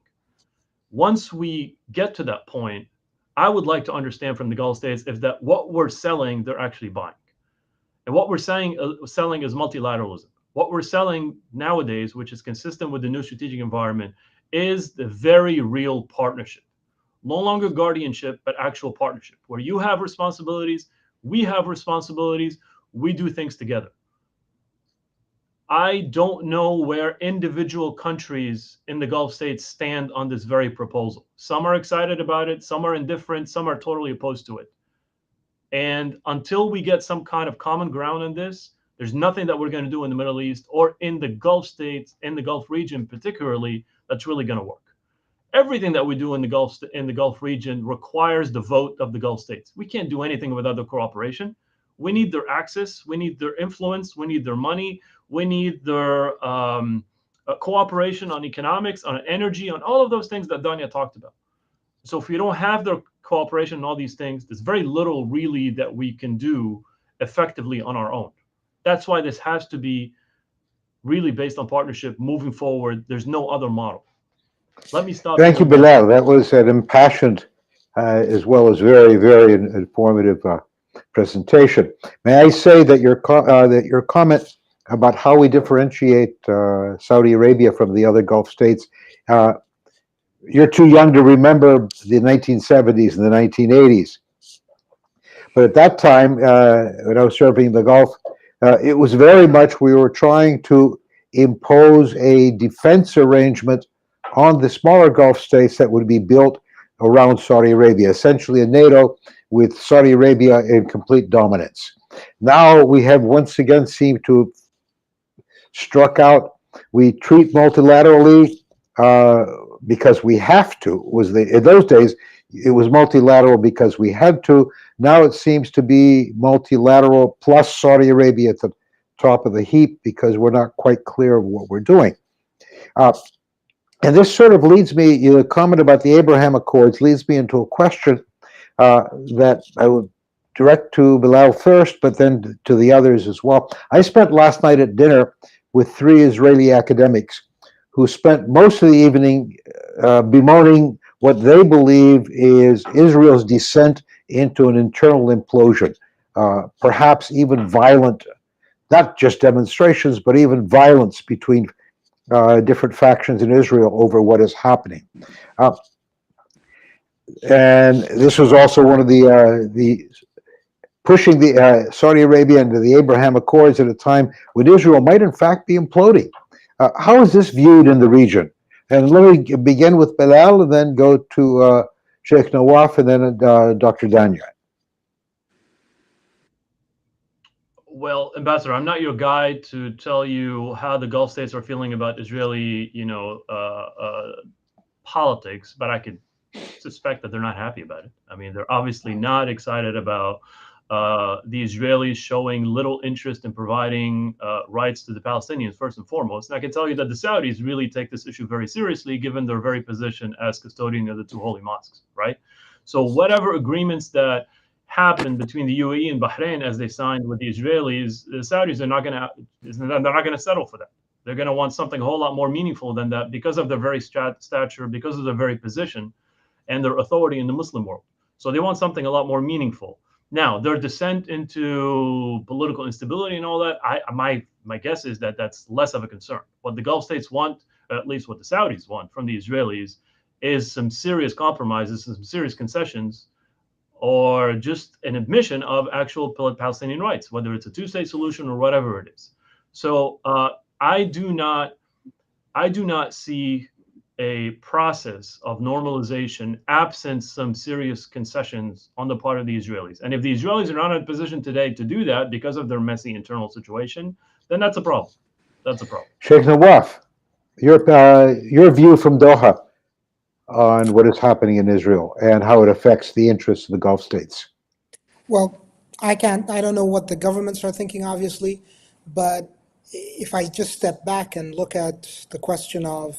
Once we get to that point, I would like to understand from the Gulf states if that what we're selling, they're actually buying. And what we're selling is multilateralism. What we're selling nowadays, which is consistent with the new strategic environment, is the very real partnership. No longer guardianship, but actual partnership, where you have responsibilities, we have responsibilities, we do things together. I don't know where individual countries in the Gulf states stand on this very proposal. Some are excited about it, some are indifferent, some are totally opposed to it. And until we get some kind of common ground on this, there's nothing that we're going to do in the Middle East or in the Gulf states, in the Gulf region particularly, that's really going to work. Everything that we do in the Gulf region requires the vote of the Gulf states. We can't do anything without their cooperation. We need their access, we need their influence, we need their money, we need their cooperation on economics, on energy, on all of those things that Dania talked about. So if we don't have their cooperation on all these things, there's very little really that we can do effectively on our own. That's why this has to be really based on partnership moving forward. There's no other model. Let me stop. Thank you, Bilal. That was an impassioned as well as very, very informative presentation. May I say that your comment about how we differentiate Saudi Arabia from the other Gulf states, you're too young to remember the 1970s and the 1980s. But at that time, when I was serving the Gulf, it was very much we were trying to impose a defense arrangement on the smaller Gulf states that would be built around Saudi Arabia, essentially a NATO with Saudi Arabia in complete dominance. Now we have once again seemed to have struck out. We treat multilaterally because we have to. In those days, it was multilateral because we had to. Now it seems to be multilateral plus Saudi Arabia at the top of the heap because we're not quite clear of what we're doing. And this sort of leads me, your comment about the Abraham Accords leads me into a question that I would direct to Bilal first, but then to the others as well. I spent last night at dinner with 3 Israeli academics who spent most of the evening bemoaning what they believe is Israel's descent into an internal implosion, perhaps even violent, not just demonstrations, but even violence between different factions in Israel over what is happening. And this was also one of the pushing the Saudi Arabia into the Abraham Accords at a time when Israel might in fact be imploding. How is this viewed in the region? And let me begin with Bilal and then go to Sheikh Nawaf and then Dr. Dania. Well, Ambassador, I'm not your guy to tell you how the Gulf states are feeling about Israeli, politics, but I could suspect that they're not happy about it. I mean, they're obviously not excited about the Israelis showing little interest in providing rights to the Palestinians, first and foremost. And I can tell you that the Saudis really take this issue very seriously, given their very position as custodian of the 2 holy mosques, right? So whatever agreements that happened between the UAE and Bahrain as they signed with the Israelis, the Saudis are not going to settle for that. They're going to want something a whole lot more meaningful than that because of their very stature, because of their very position and their authority in the Muslim world. So they want something a lot more meaningful. Now, their descent into political instability and all that, my guess is that that's less of a concern. What the Gulf states want, or at least what the Saudis want from the Israelis, is some serious compromises, some serious concessions, or just an admission of actual Palestinian rights, whether it's a two-state solution or whatever it is. So I do not see a process of normalization absent some serious concessions on the part of the Israelis. And if the Israelis are not in a position today to do that because of their messy internal situation, then that's a problem. That's a problem. Sheikh Nawaf, your view from Doha on what is happening in Israel and how it affects the interests of the Gulf states. Well, I don't know what the governments are thinking, obviously, but if I just step back and look at the question of,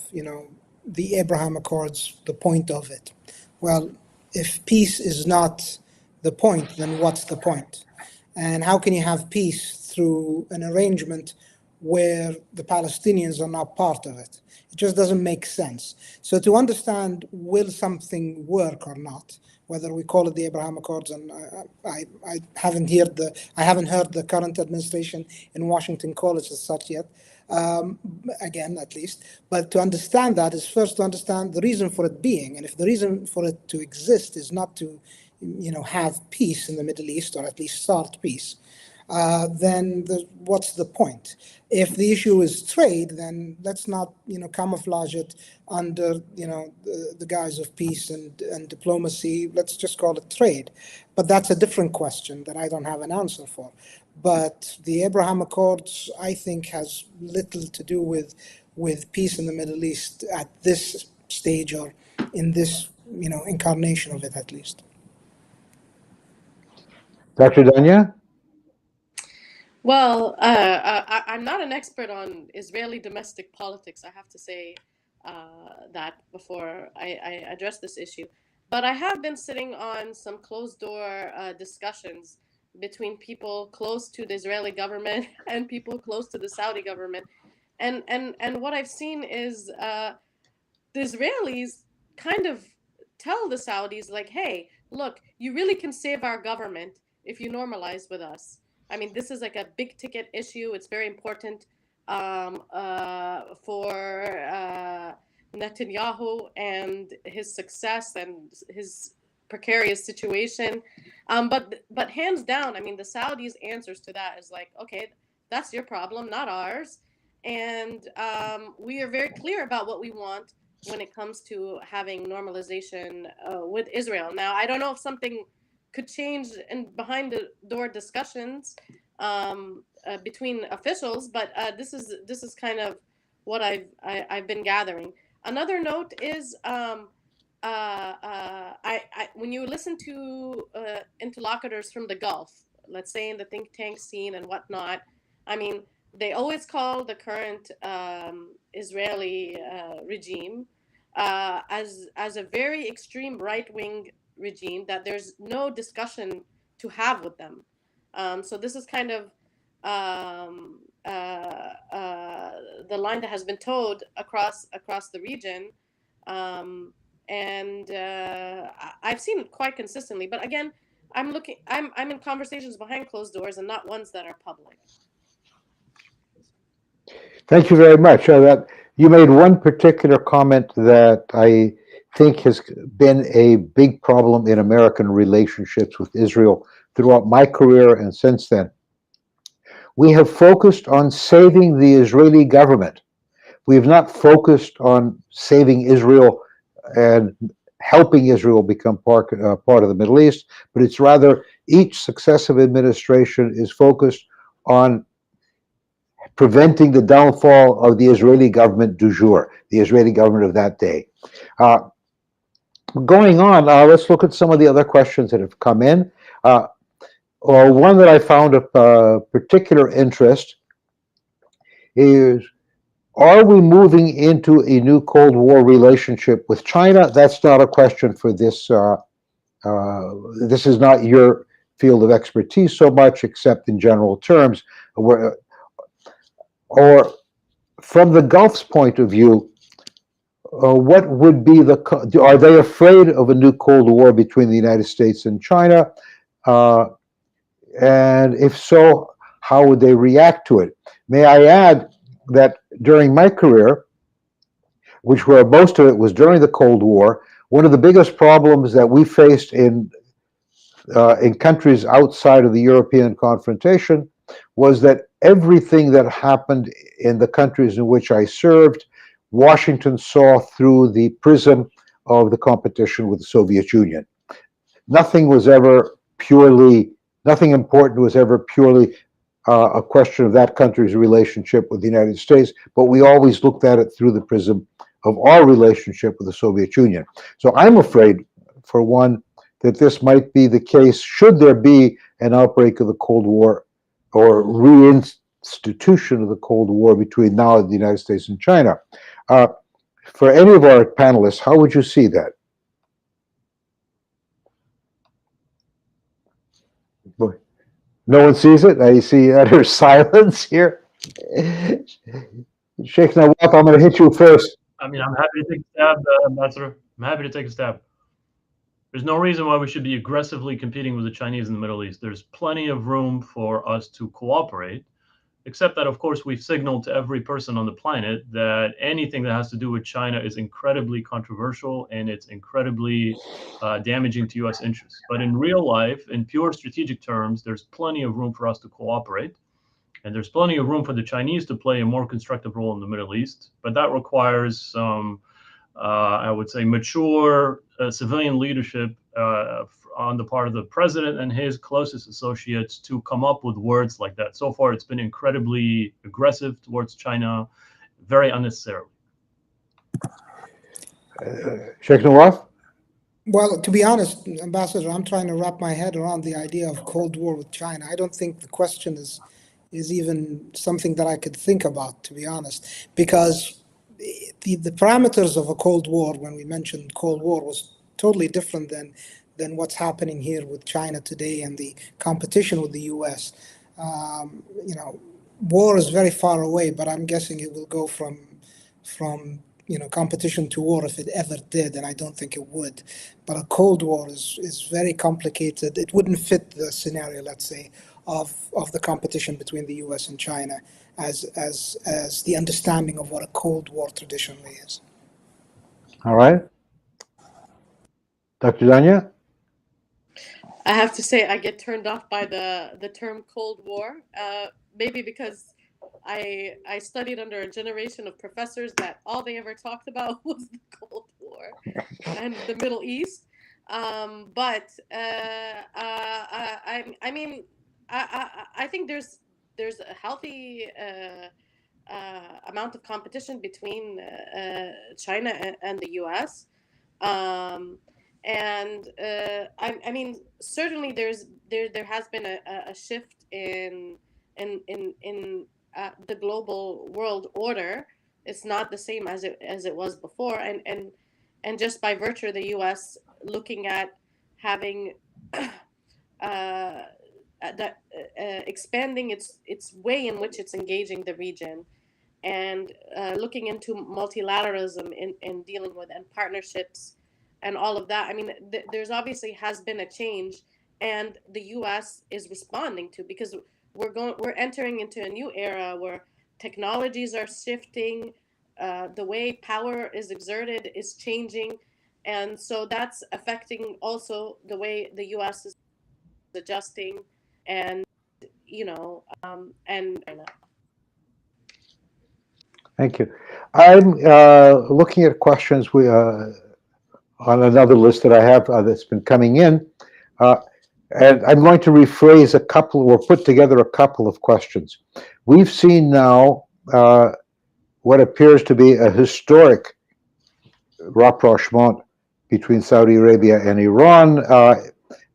the Abraham Accords, the point of it. Well, if peace is not the point, then what's the point? And how can you have peace through an arrangement where the Palestinians are not part of it? It just doesn't make sense. So to understand will something work or not, whether we call it the Abraham Accords, and I haven't heard the current administration in Washington call it as such yet, again at least. But to understand that is first to understand the reason for it being, and if the reason for it to exist is not to, have peace in the Middle East, or at least start peace, then what's the point? If the issue is trade, then let's not, camouflage it under, the guise of peace and diplomacy. Let's just call it trade. But that's a different question that I don't have an answer for. But the Abraham Accords, I think, has little to do with peace in the Middle East at this stage, or in this, incarnation of it, at least. Dr. Dania? Well, I'm not an expert on Israeli domestic politics. I have to say that before I address this issue. But I have been sitting on some closed-door discussions between people close to the Israeli government and people close to the Saudi government. And what I've seen is the Israelis kind of tell the Saudis, like, hey, look, you really can save our government if you normalize with us. I mean, this is like a big ticket issue. It's very important for Netanyahu and his success and his precarious situation. But hands down, I mean, the Saudis' answers to that is like, okay, that's your problem, not ours. And we are very clear about what we want when it comes to having normalization with Israel. Now, I don't know if something could change in behind the door discussions between officials, but this is kind of what I've been gathering. Another note is when you listen to interlocutors from the Gulf, let's say in the think tank scene and whatnot, I mean, they always call the current Israeli regime as a very extreme right-wing regime that there's no discussion to have with them. So this is kind of the line that has been towed across the region, and I've seen it quite consistently. But again, I'm in conversations behind closed doors and not ones that are public. Thank you very much. That you made one particular comment that I think has been a big problem in American relationships with Israel throughout my career and since then. We have focused on saving the Israeli government. We have not focused on saving Israel and helping Israel become part of the Middle East, but it's rather each successive administration is focused on preventing the downfall of the Israeli government du jour, the Israeli government of that day. Going on, let's look at some of the other questions that have come in. One that I found of particular interest is, are we moving into a new Cold War relationship with China? That's not a question for this. This is not your field of expertise so much, except in general terms. Or from the Gulf's point of view, what would be are they afraid of a new Cold War between the United States and China? And if so, how would they react to it? May I add that during my career, where most of it was during the Cold War, one of the biggest problems that we faced in countries outside of the European confrontation was that everything that happened in the countries in which I served, Washington saw through the prism of the competition with the Soviet Union. Nothing important was ever purely a question of that country's relationship with the United States, but we always looked at it through the prism of our relationship with the Soviet Union. So I'm afraid, for one, that this might be the case should there be an outbreak of the Cold War or reinstitution of the Cold War between now and the United States and China. For any of our panelists, how would you see that? No one sees it? I see utter silence here. Sheikh Nawaf, I'm going to hit you first. I mean, I'm happy to take a stab, Ambassador. I'm happy to take a stab. There's no reason why we should be aggressively competing with the Chinese in the Middle East. There's plenty of room for us to cooperate, except that, of course, we've signaled to every person on the planet that anything that has to do with China is incredibly controversial and it's incredibly damaging to U.S. interests. But in real life, in pure strategic terms, there's plenty of room for us to cooperate. And there's plenty of room for the Chinese to play a more constructive role in the Middle East. But that requires some, I would say, mature civilian leadership on the part of the president and his closest associates to come up with words like that. So far, it's been incredibly aggressive towards China, very unnecessarily. Sheikh Nawaf? Well, to be honest, Ambassador, I'm trying to wrap my head around the idea of Cold War with China. I don't think the question is even something that I could think about, to be honest, because the parameters of a Cold War, when we mentioned Cold War, was totally different than what's happening here with China today and the competition with the U.S. War is very far away, but I'm guessing it will go from competition to war if it ever did, and I don't think it would. But a Cold War is very complicated. It wouldn't fit the scenario, let's say, of the competition between the U.S. and China as the understanding of what a Cold War traditionally is. All right. Dr. Dania? I have to say I get turned off by the term Cold War, maybe because I studied under a generation of professors that all they ever talked about was the Cold War and the Middle East. I think there's a healthy amount of competition between China and the U.S. Certainly there has been a shift in the global world order. It's not the same as it was before, and just by virtue of the U.S. looking at having expanding its way in which it's engaging the region, and looking into multilateralism in dealing with and partnerships and all of that. I mean, there's obviously has been a change, and the U.S. is responding to, because we're entering into a new era where technologies are shifting, the way power is exerted is changing, and so that's affecting also the way the U.S. is adjusting, and and Thank you. I'm looking at questions on another list that I have that's been coming in, and I'm going to rephrase a couple, or put together a couple of questions. We've seen now what appears to be a historic rapprochement between Saudi Arabia and Iran.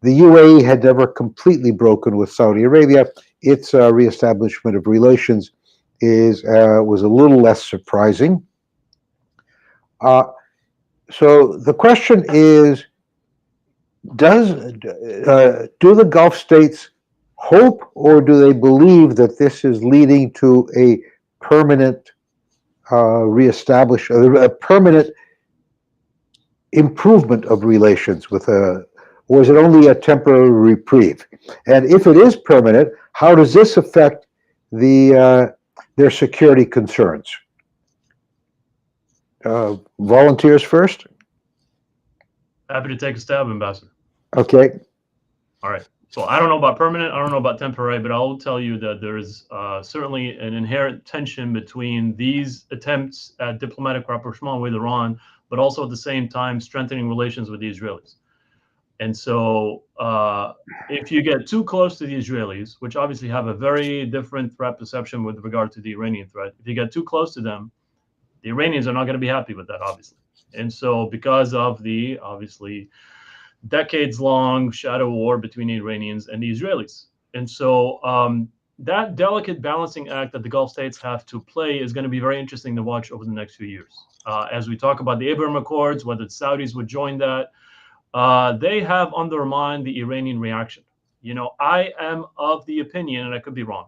The UAE had never completely broken with Saudi Arabia. Its reestablishment of relations was a little less surprising. So the question is, do the Gulf states hope, or do they believe that this is leading to a permanent reestablish a permanent improvement of relations with or is it only a temporary reprieve? And if it is permanent, how does this affect their security concerns? Volunteers first? Happy to take a stab, Ambassador. Okay. All right. So I don't know about permanent, I don't know about temporary, but I'll tell you that there is certainly an inherent tension between these attempts at diplomatic rapprochement with Iran, but also at the same time strengthening relations with the Israelis. And so if you get too close to the Israelis, which obviously have a very different threat perception with regard to the Iranian threat, if you get too close to them, the Iranians are not going to be happy with that, obviously. And so because of the, obviously, decades-long shadow war between the Iranians and the Israelis. And so that delicate balancing act that the Gulf states have to play is going to be very interesting to watch over the next few years. As we talk about the Abraham Accords, whether the Saudis would join that, they have undermined the Iranian reaction. You know, I am of the opinion, and I could be wrong,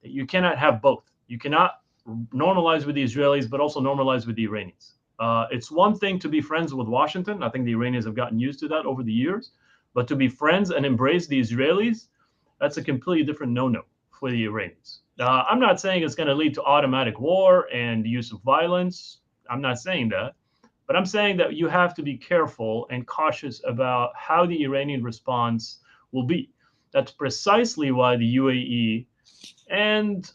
that you cannot have both. You cannot normalize with the Israelis, but also normalize with the Iranians. It's one thing to be friends with Washington. I think the Iranians have gotten used to that over the years. But to be friends and embrace the Israelis, that's a completely different no-no for the Iranians. I'm not saying it's going to lead to automatic war and use of violence. I'm not saying that. But I'm saying that you have to be careful and cautious about how the Iranian response will be. That's precisely why the UAE and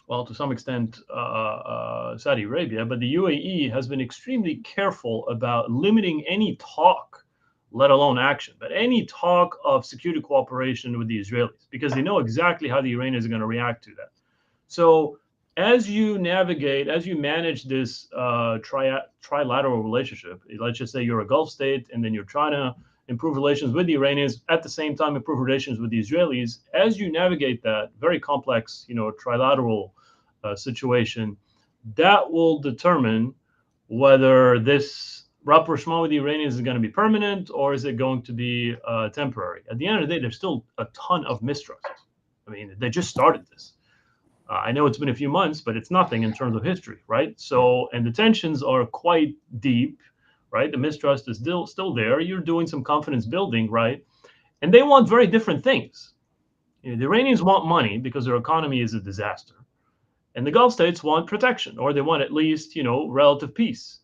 well, to some extent, Saudi Arabia, but the UAE has been extremely careful about limiting any talk, let alone action, but any talk of security cooperation with the Israelis, because they know exactly how the Iranians are going to react to that. So as you navigate, as you manage this trilateral relationship, let's just say you're a Gulf state and then you're trying to improve relations with the Iranians, at the same time improve relations with the Israelis. As you navigate that very complex, trilateral situation, that will determine whether this rapprochement with the Iranians is going to be permanent or is it going to be temporary. At the end of the day, there's still a ton of mistrust. I mean, they just started this. I know it's been a few months, but it's nothing in terms of history, right? So, and the tensions are quite deep, right? The mistrust is still there. You're doing some confidence building, right? And they want very different things. The Iranians want money because their economy is a disaster. And the Gulf states want protection, or they want at least, relative peace.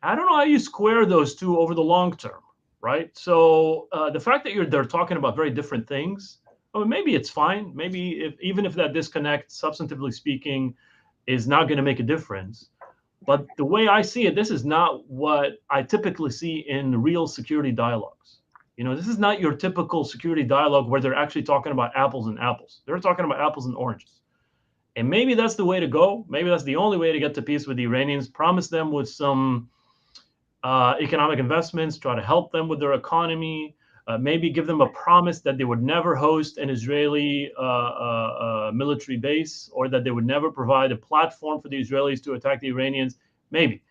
I don't know how you square those two over the long term, right? So the fact that they're talking about very different things, maybe it's fine. Maybe even if that disconnect, substantively speaking, is not going to make a difference. But the way I see it, this is not what I typically see in real security dialogues. This is not your typical security dialogue where they're actually talking about apples and apples. They're talking about apples and oranges. And maybe that's the way to go. Maybe that's the only way to get to peace with the Iranians. Promise them with some economic investments, try to help them with their economy, maybe give them a promise that they would never host an Israeli military base, or that they would never provide a platform for the Israelis to attack the Iranians, maybe.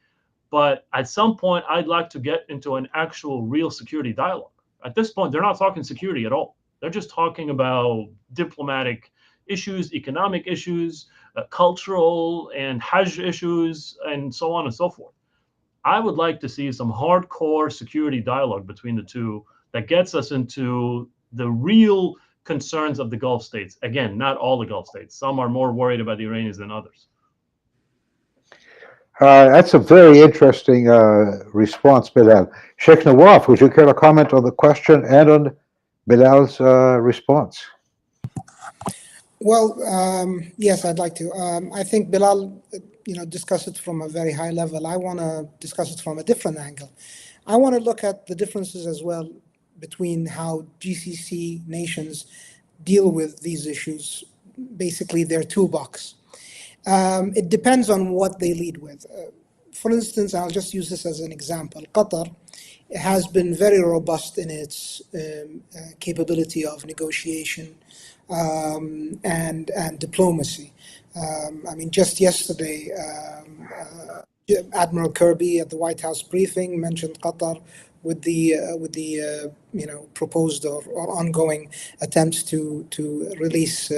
But at some point, I'd like to get into an actual real security dialogue. At this point, they're not talking security at all. They're just talking about diplomatic issues, economic issues, cultural and Hajj issues, and so on and so forth. I would like to see some hardcore security dialogue between the two that gets us into the real concerns of the Gulf states. Again, not all the Gulf states. Some are more worried about the Iranians than others. That's a very interesting response, Bilal. Sheikh Nawaf, would you care to comment on the question and on Bilal's response? Well, yes, I'd like to. I think Bilal, discussed it from a very high level. I want to discuss it from a different angle. I want to look at the differences as well between how GCC nations deal with these issues, basically their toolbox. It depends on what they lead with. For instance, I'll just use this as an example. Qatar has been very robust in its capability of negotiation and diplomacy. Just yesterday, Admiral Kirby at the White House briefing mentioned Qatar with the proposed or ongoing attempts to release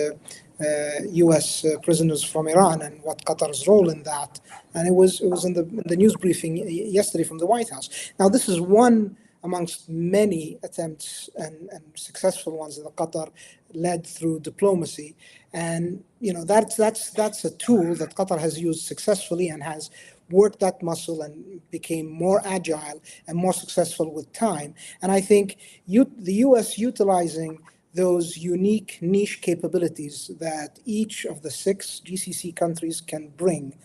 U.S. Prisoners from Iran and what Qatar's role in that. And it was in the news briefing yesterday from the White House. Now, this is one amongst many attempts and successful ones that Qatar led through diplomacy. And that's a tool that Qatar has used successfully and has worked that muscle and became more agile and more successful with time. And I think the U.S. utilizing those unique niche capabilities that each of the 6 GCC countries can bring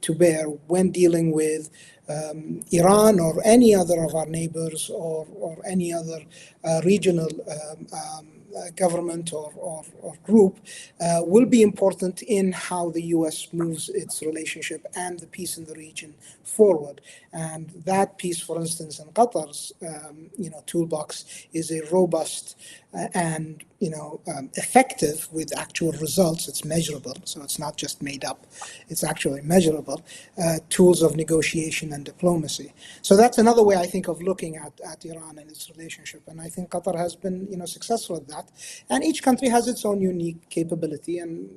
to bear when dealing with Iran or any other of our neighbors or any other regional government or group will be important in how the U.S. moves its relationship and the peace in the region forward. And that piece, for instance, in Qatar's toolbox is a robust and effective with actual results. It's measurable, so it's not just made up. It's actually measurable tools of negotiation and diplomacy. So that's another way I think of looking at Iran and its relationship. And I think Qatar has been successful at that. And each country has its own unique capability. And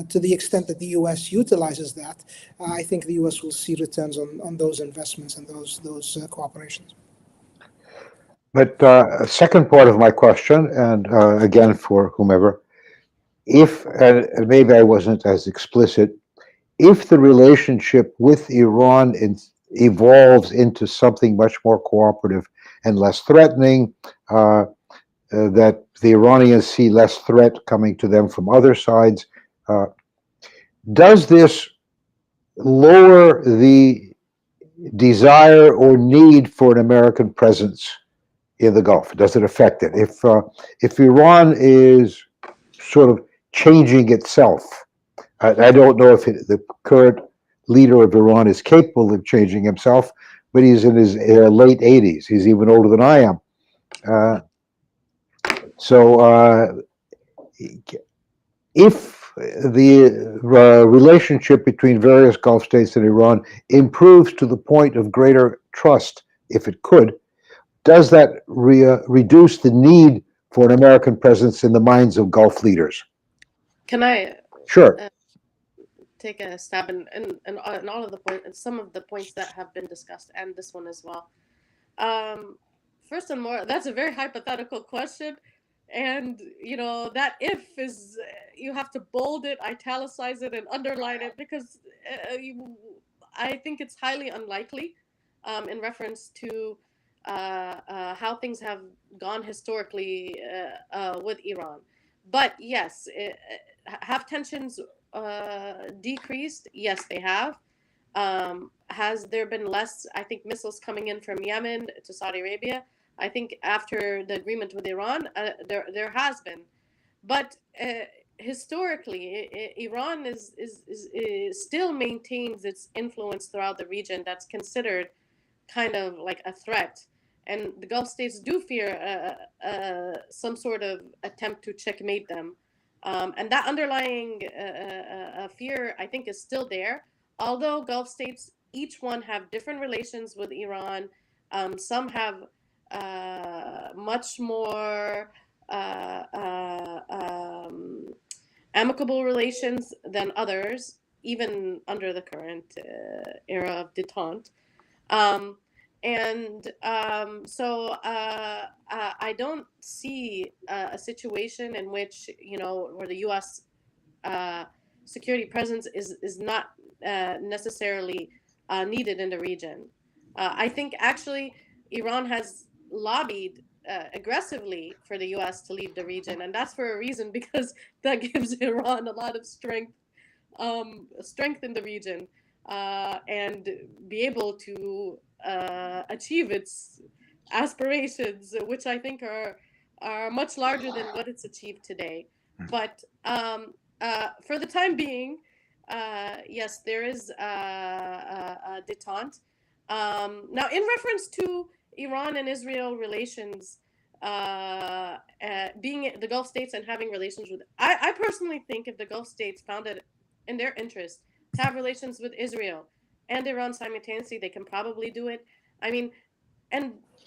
to the extent that the U.S. utilizes that, I think the U.S. will see returns on those investments and those cooperations. But a second part of my question, and again for whomever, if, and maybe I wasn't as explicit, if the relationship with Iran evolves into something much more cooperative and less threatening, that the Iranians see less threat coming to them from other sides, does this lower the desire or need for an American presence in the Gulf? Does it affect it? If Iran is sort of changing itself, I don't know if the current leader of Iran is capable of changing himself, but he's in his late 80s. He's even older than I am. So if the relationship between various Gulf states and Iran improves to the point of greater trust, if it could, does that reduce the need for an American presence in the minds of Gulf leaders? Can I Sure. take a stab in all of the points, and some of the points that have been discussed, and this one as well? First and more, that's a very hypothetical question. And that if is, you have to bold it, italicize it, and underline it, because I think it's highly unlikely in reference to how things have gone historically with Iran. But yes, have tensions decreased? Yes, they have. Has there been less, I think, missiles coming in from Yemen to Saudi Arabia? I think after the agreement with Iran, there has been. But historically, Iran is still maintains its influence throughout the region that's considered kind of like a threat. And the Gulf states do fear some sort of attempt to checkmate them. And that underlying fear, I think, is still there. Although Gulf states, each one have different relations with Iran. Some have much more amicable relations than others, even under the current era of detente. So I don't see a situation in which, where the U.S. Security presence is not necessarily needed in the region. I think actually Iran has lobbied aggressively for the U.S. to leave the region, and that's for a reason, because that gives Iran a lot of strength in the region, and be able to achieve its aspirations, which I think are much larger than what it's achieved today. But for the time being, yes, there is a detente. Now, in reference to Iran and Israel relations, being the Gulf states and having relations with, I personally think if the Gulf states found it in their interest to have relations with Israel and Iran simultaneously, they can probably do it. I mean, and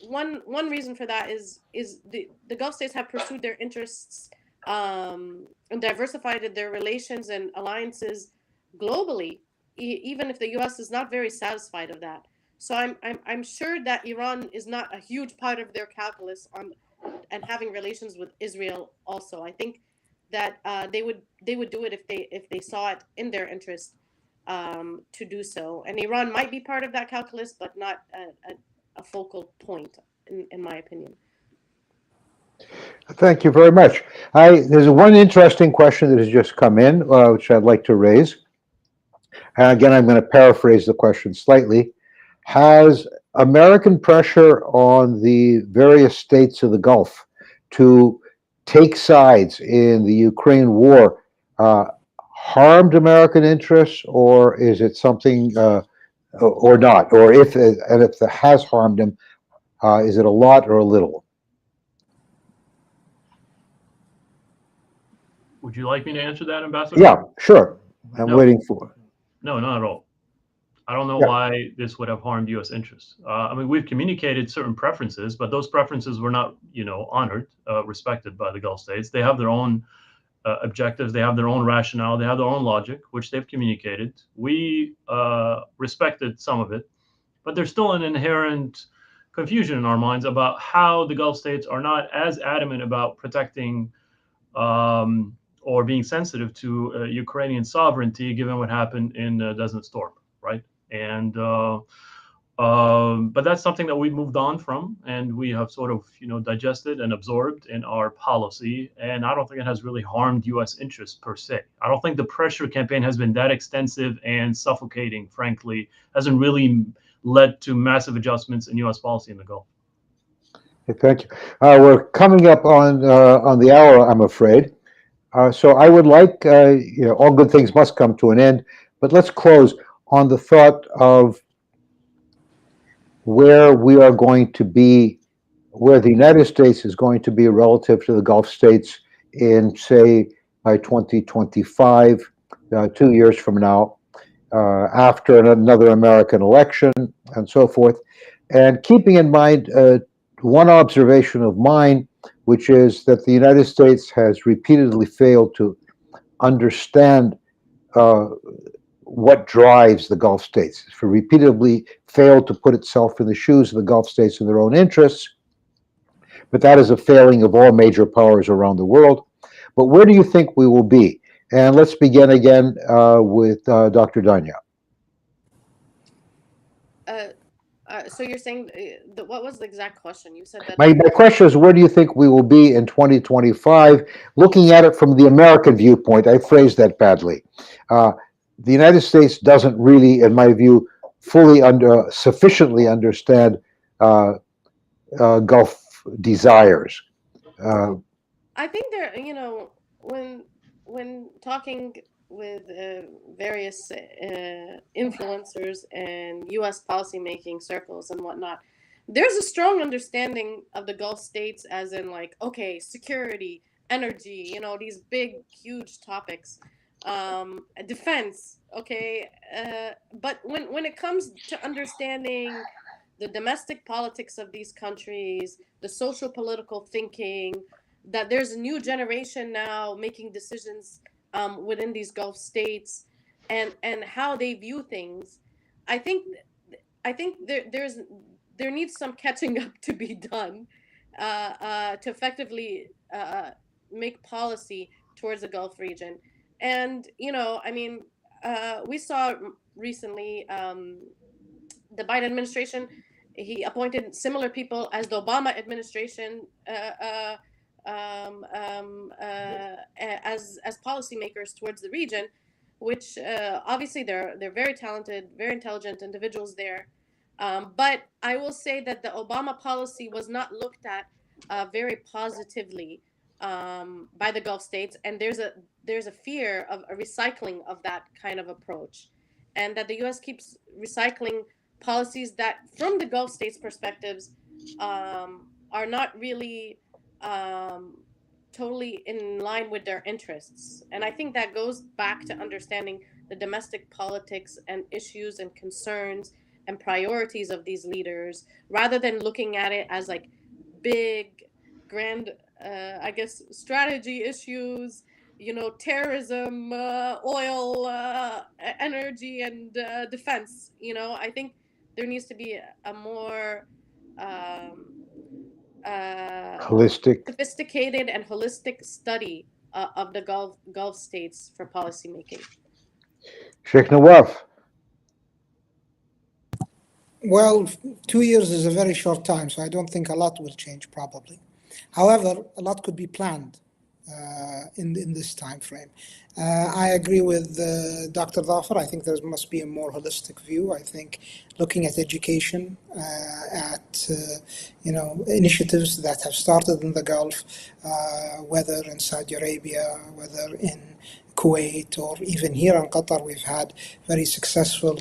one reason for that is the Gulf states have pursued their interests and diversified their relations and alliances globally, even if the U.S. is not very satisfied of that. So I'm sure that Iran is not a huge part of their calculus on and having relations with Israel. Also, I think that they would do it if they saw it in their interest to do so. And Iran might be part of that calculus, but not a focal point, in my opinion. Thank you very much. There's one interesting question that has just come in, which I'd like to raise. Again, I'm going to paraphrase the question slightly. Has American pressure on the various states of the Gulf to take sides in the Ukraine war harmed American interests, or is it something, or not? Or if it has harmed them, is it a lot or a little? Would you like me to answer that, Ambassador? Yeah, sure. I'm waiting for it. No, not at all. I don't know Yeah. why this would have harmed U.S. interests. I mean, we've communicated certain preferences, but those preferences were not, honored, respected by the Gulf states. They have their own objectives. They have their own rationale. They have their own logic, which they've communicated. We respected some of it, but there's still an inherent confusion in our minds about how the Gulf states are not as adamant about protecting or being sensitive to Ukrainian sovereignty, given what happened in Desert Storm, right? And but that's something that we've moved on from, and we have sort of digested and absorbed in our policy. And I don't think it has really harmed U.S. interests per se. I don't think the pressure campaign has been that extensive and suffocating. Frankly, hasn't really led to massive adjustments in U.S. policy in the Gulf. Okay, thank you. We're coming up on the hour, I'm afraid. So I would like, all good things must come to an end, but let's close on the thought of where we are going to be, where the United States is going to be relative to the Gulf states in, say, by 2025, 2 years from now, after another American election and so forth. And keeping in mind one observation of mine, which is that the United States has repeatedly failed to understand what drives the Gulf states, for repeatedly failed to put itself in the shoes of the Gulf states in their own interests. But that is a failing of all major powers around the world. But where do you think we will be? And let's begin again with Dr. Dania. So you're saying what was the exact question? You said that. My question is, where do you think we will be in 2025? Looking at it from the American viewpoint, I phrased that badly. The United States doesn't really, in my view, sufficiently understand Gulf desires. I think there, when talking with various influencers and U.S. policymaking circles and whatnot, there's a strong understanding of the Gulf states as in okay, security, energy, these big, huge topics, defense, okay, but when it comes to understanding the domestic politics of these countries, the social political thinking, that there's a new generation now making decisions within these Gulf states, and how they view things. I think there needs some catching up to be done to effectively make policy towards the Gulf region. And we saw recently the Biden administration. He appointed similar people as the Obama administration as policymakers towards the region, which obviously they're very talented, very intelligent individuals there. But I will say that the Obama policy was not looked at very positively by the Gulf states, and there's a fear of a recycling of that kind of approach, and that the U.S. keeps recycling policies that, from the Gulf states' perspectives, are not really totally in line with their interests. And I think that goes back to understanding the domestic politics and issues and concerns and priorities of these leaders, rather than looking at it as like big, grand, I guess, strategy issues, terrorism, oil, energy, and defense. I think there needs to be a more Holistic. sophisticated and holistic study of the Gulf states for policymaking. Sheikh Nawaf. Well, 2 years is a very short time, so I don't think a lot will change probably. However, a lot could be planned in this time frame. I agree with Dr. Thafer. I think there must be a more holistic view. I think looking at education, at initiatives that have started in the Gulf, whether in Saudi Arabia, whether in Kuwait, or even here in Qatar, we've had very successful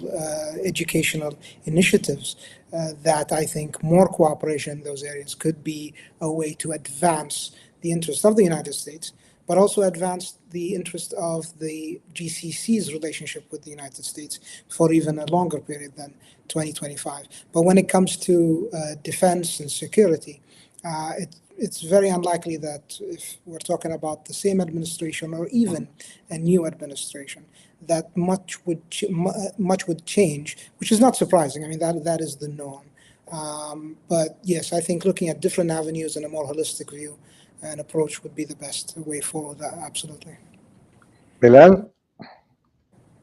educational initiatives that I think more cooperation in those areas could be a way to advance the interest of the United States, but also advance the interest of the GCC's relationship with the United States for even a longer period than 2025. But when it comes to defense and security, it's very unlikely that if we're talking about the same administration or even a new administration, that much would change, which is not surprising. I mean, that is the norm. But yes, I think looking at different avenues and a more holistic view and approach would be the best way forward. Absolutely. Bilal?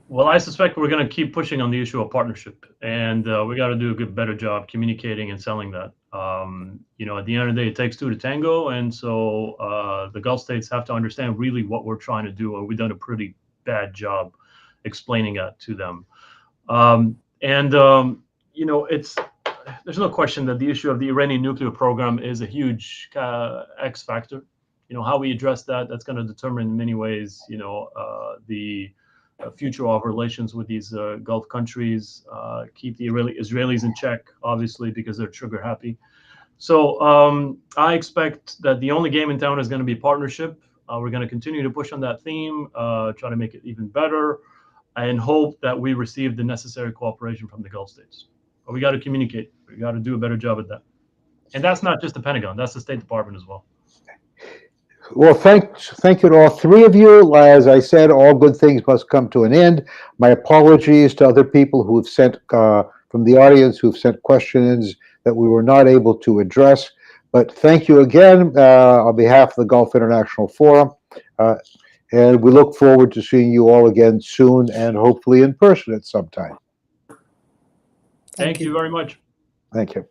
Well, I suspect we're going to keep pushing on the issue of partnership, and we got to do a better job communicating and selling that. At the end of the day, it takes two to tango, and so the Gulf states have to understand really what we're trying to do, and we've done a pretty bad job explaining that to them. There's no question that the issue of the Iranian nuclear program is a huge X factor. How we address that's going to determine in many ways, the future of relations with these Gulf countries, keep the Israelis in check, obviously, because they're trigger happy. So I expect that the only game in town is going to be partnership. We're going to continue to push on that theme, try to make it even better, and hope that we receive the necessary cooperation from the Gulf states. But we got to communicate. We got to do a better job at that. And that's not just the Pentagon, that's the State Department as well. Well, thank you to all three of you. As I said, all good things must come to an end. My apologies to other people who have sent, from the audience, who've sent questions that we were not able to address. But thank you again on behalf of the Gulf International Forum. And we look forward to seeing you all again soon and hopefully in person at some time. Thank you very much. Thank you.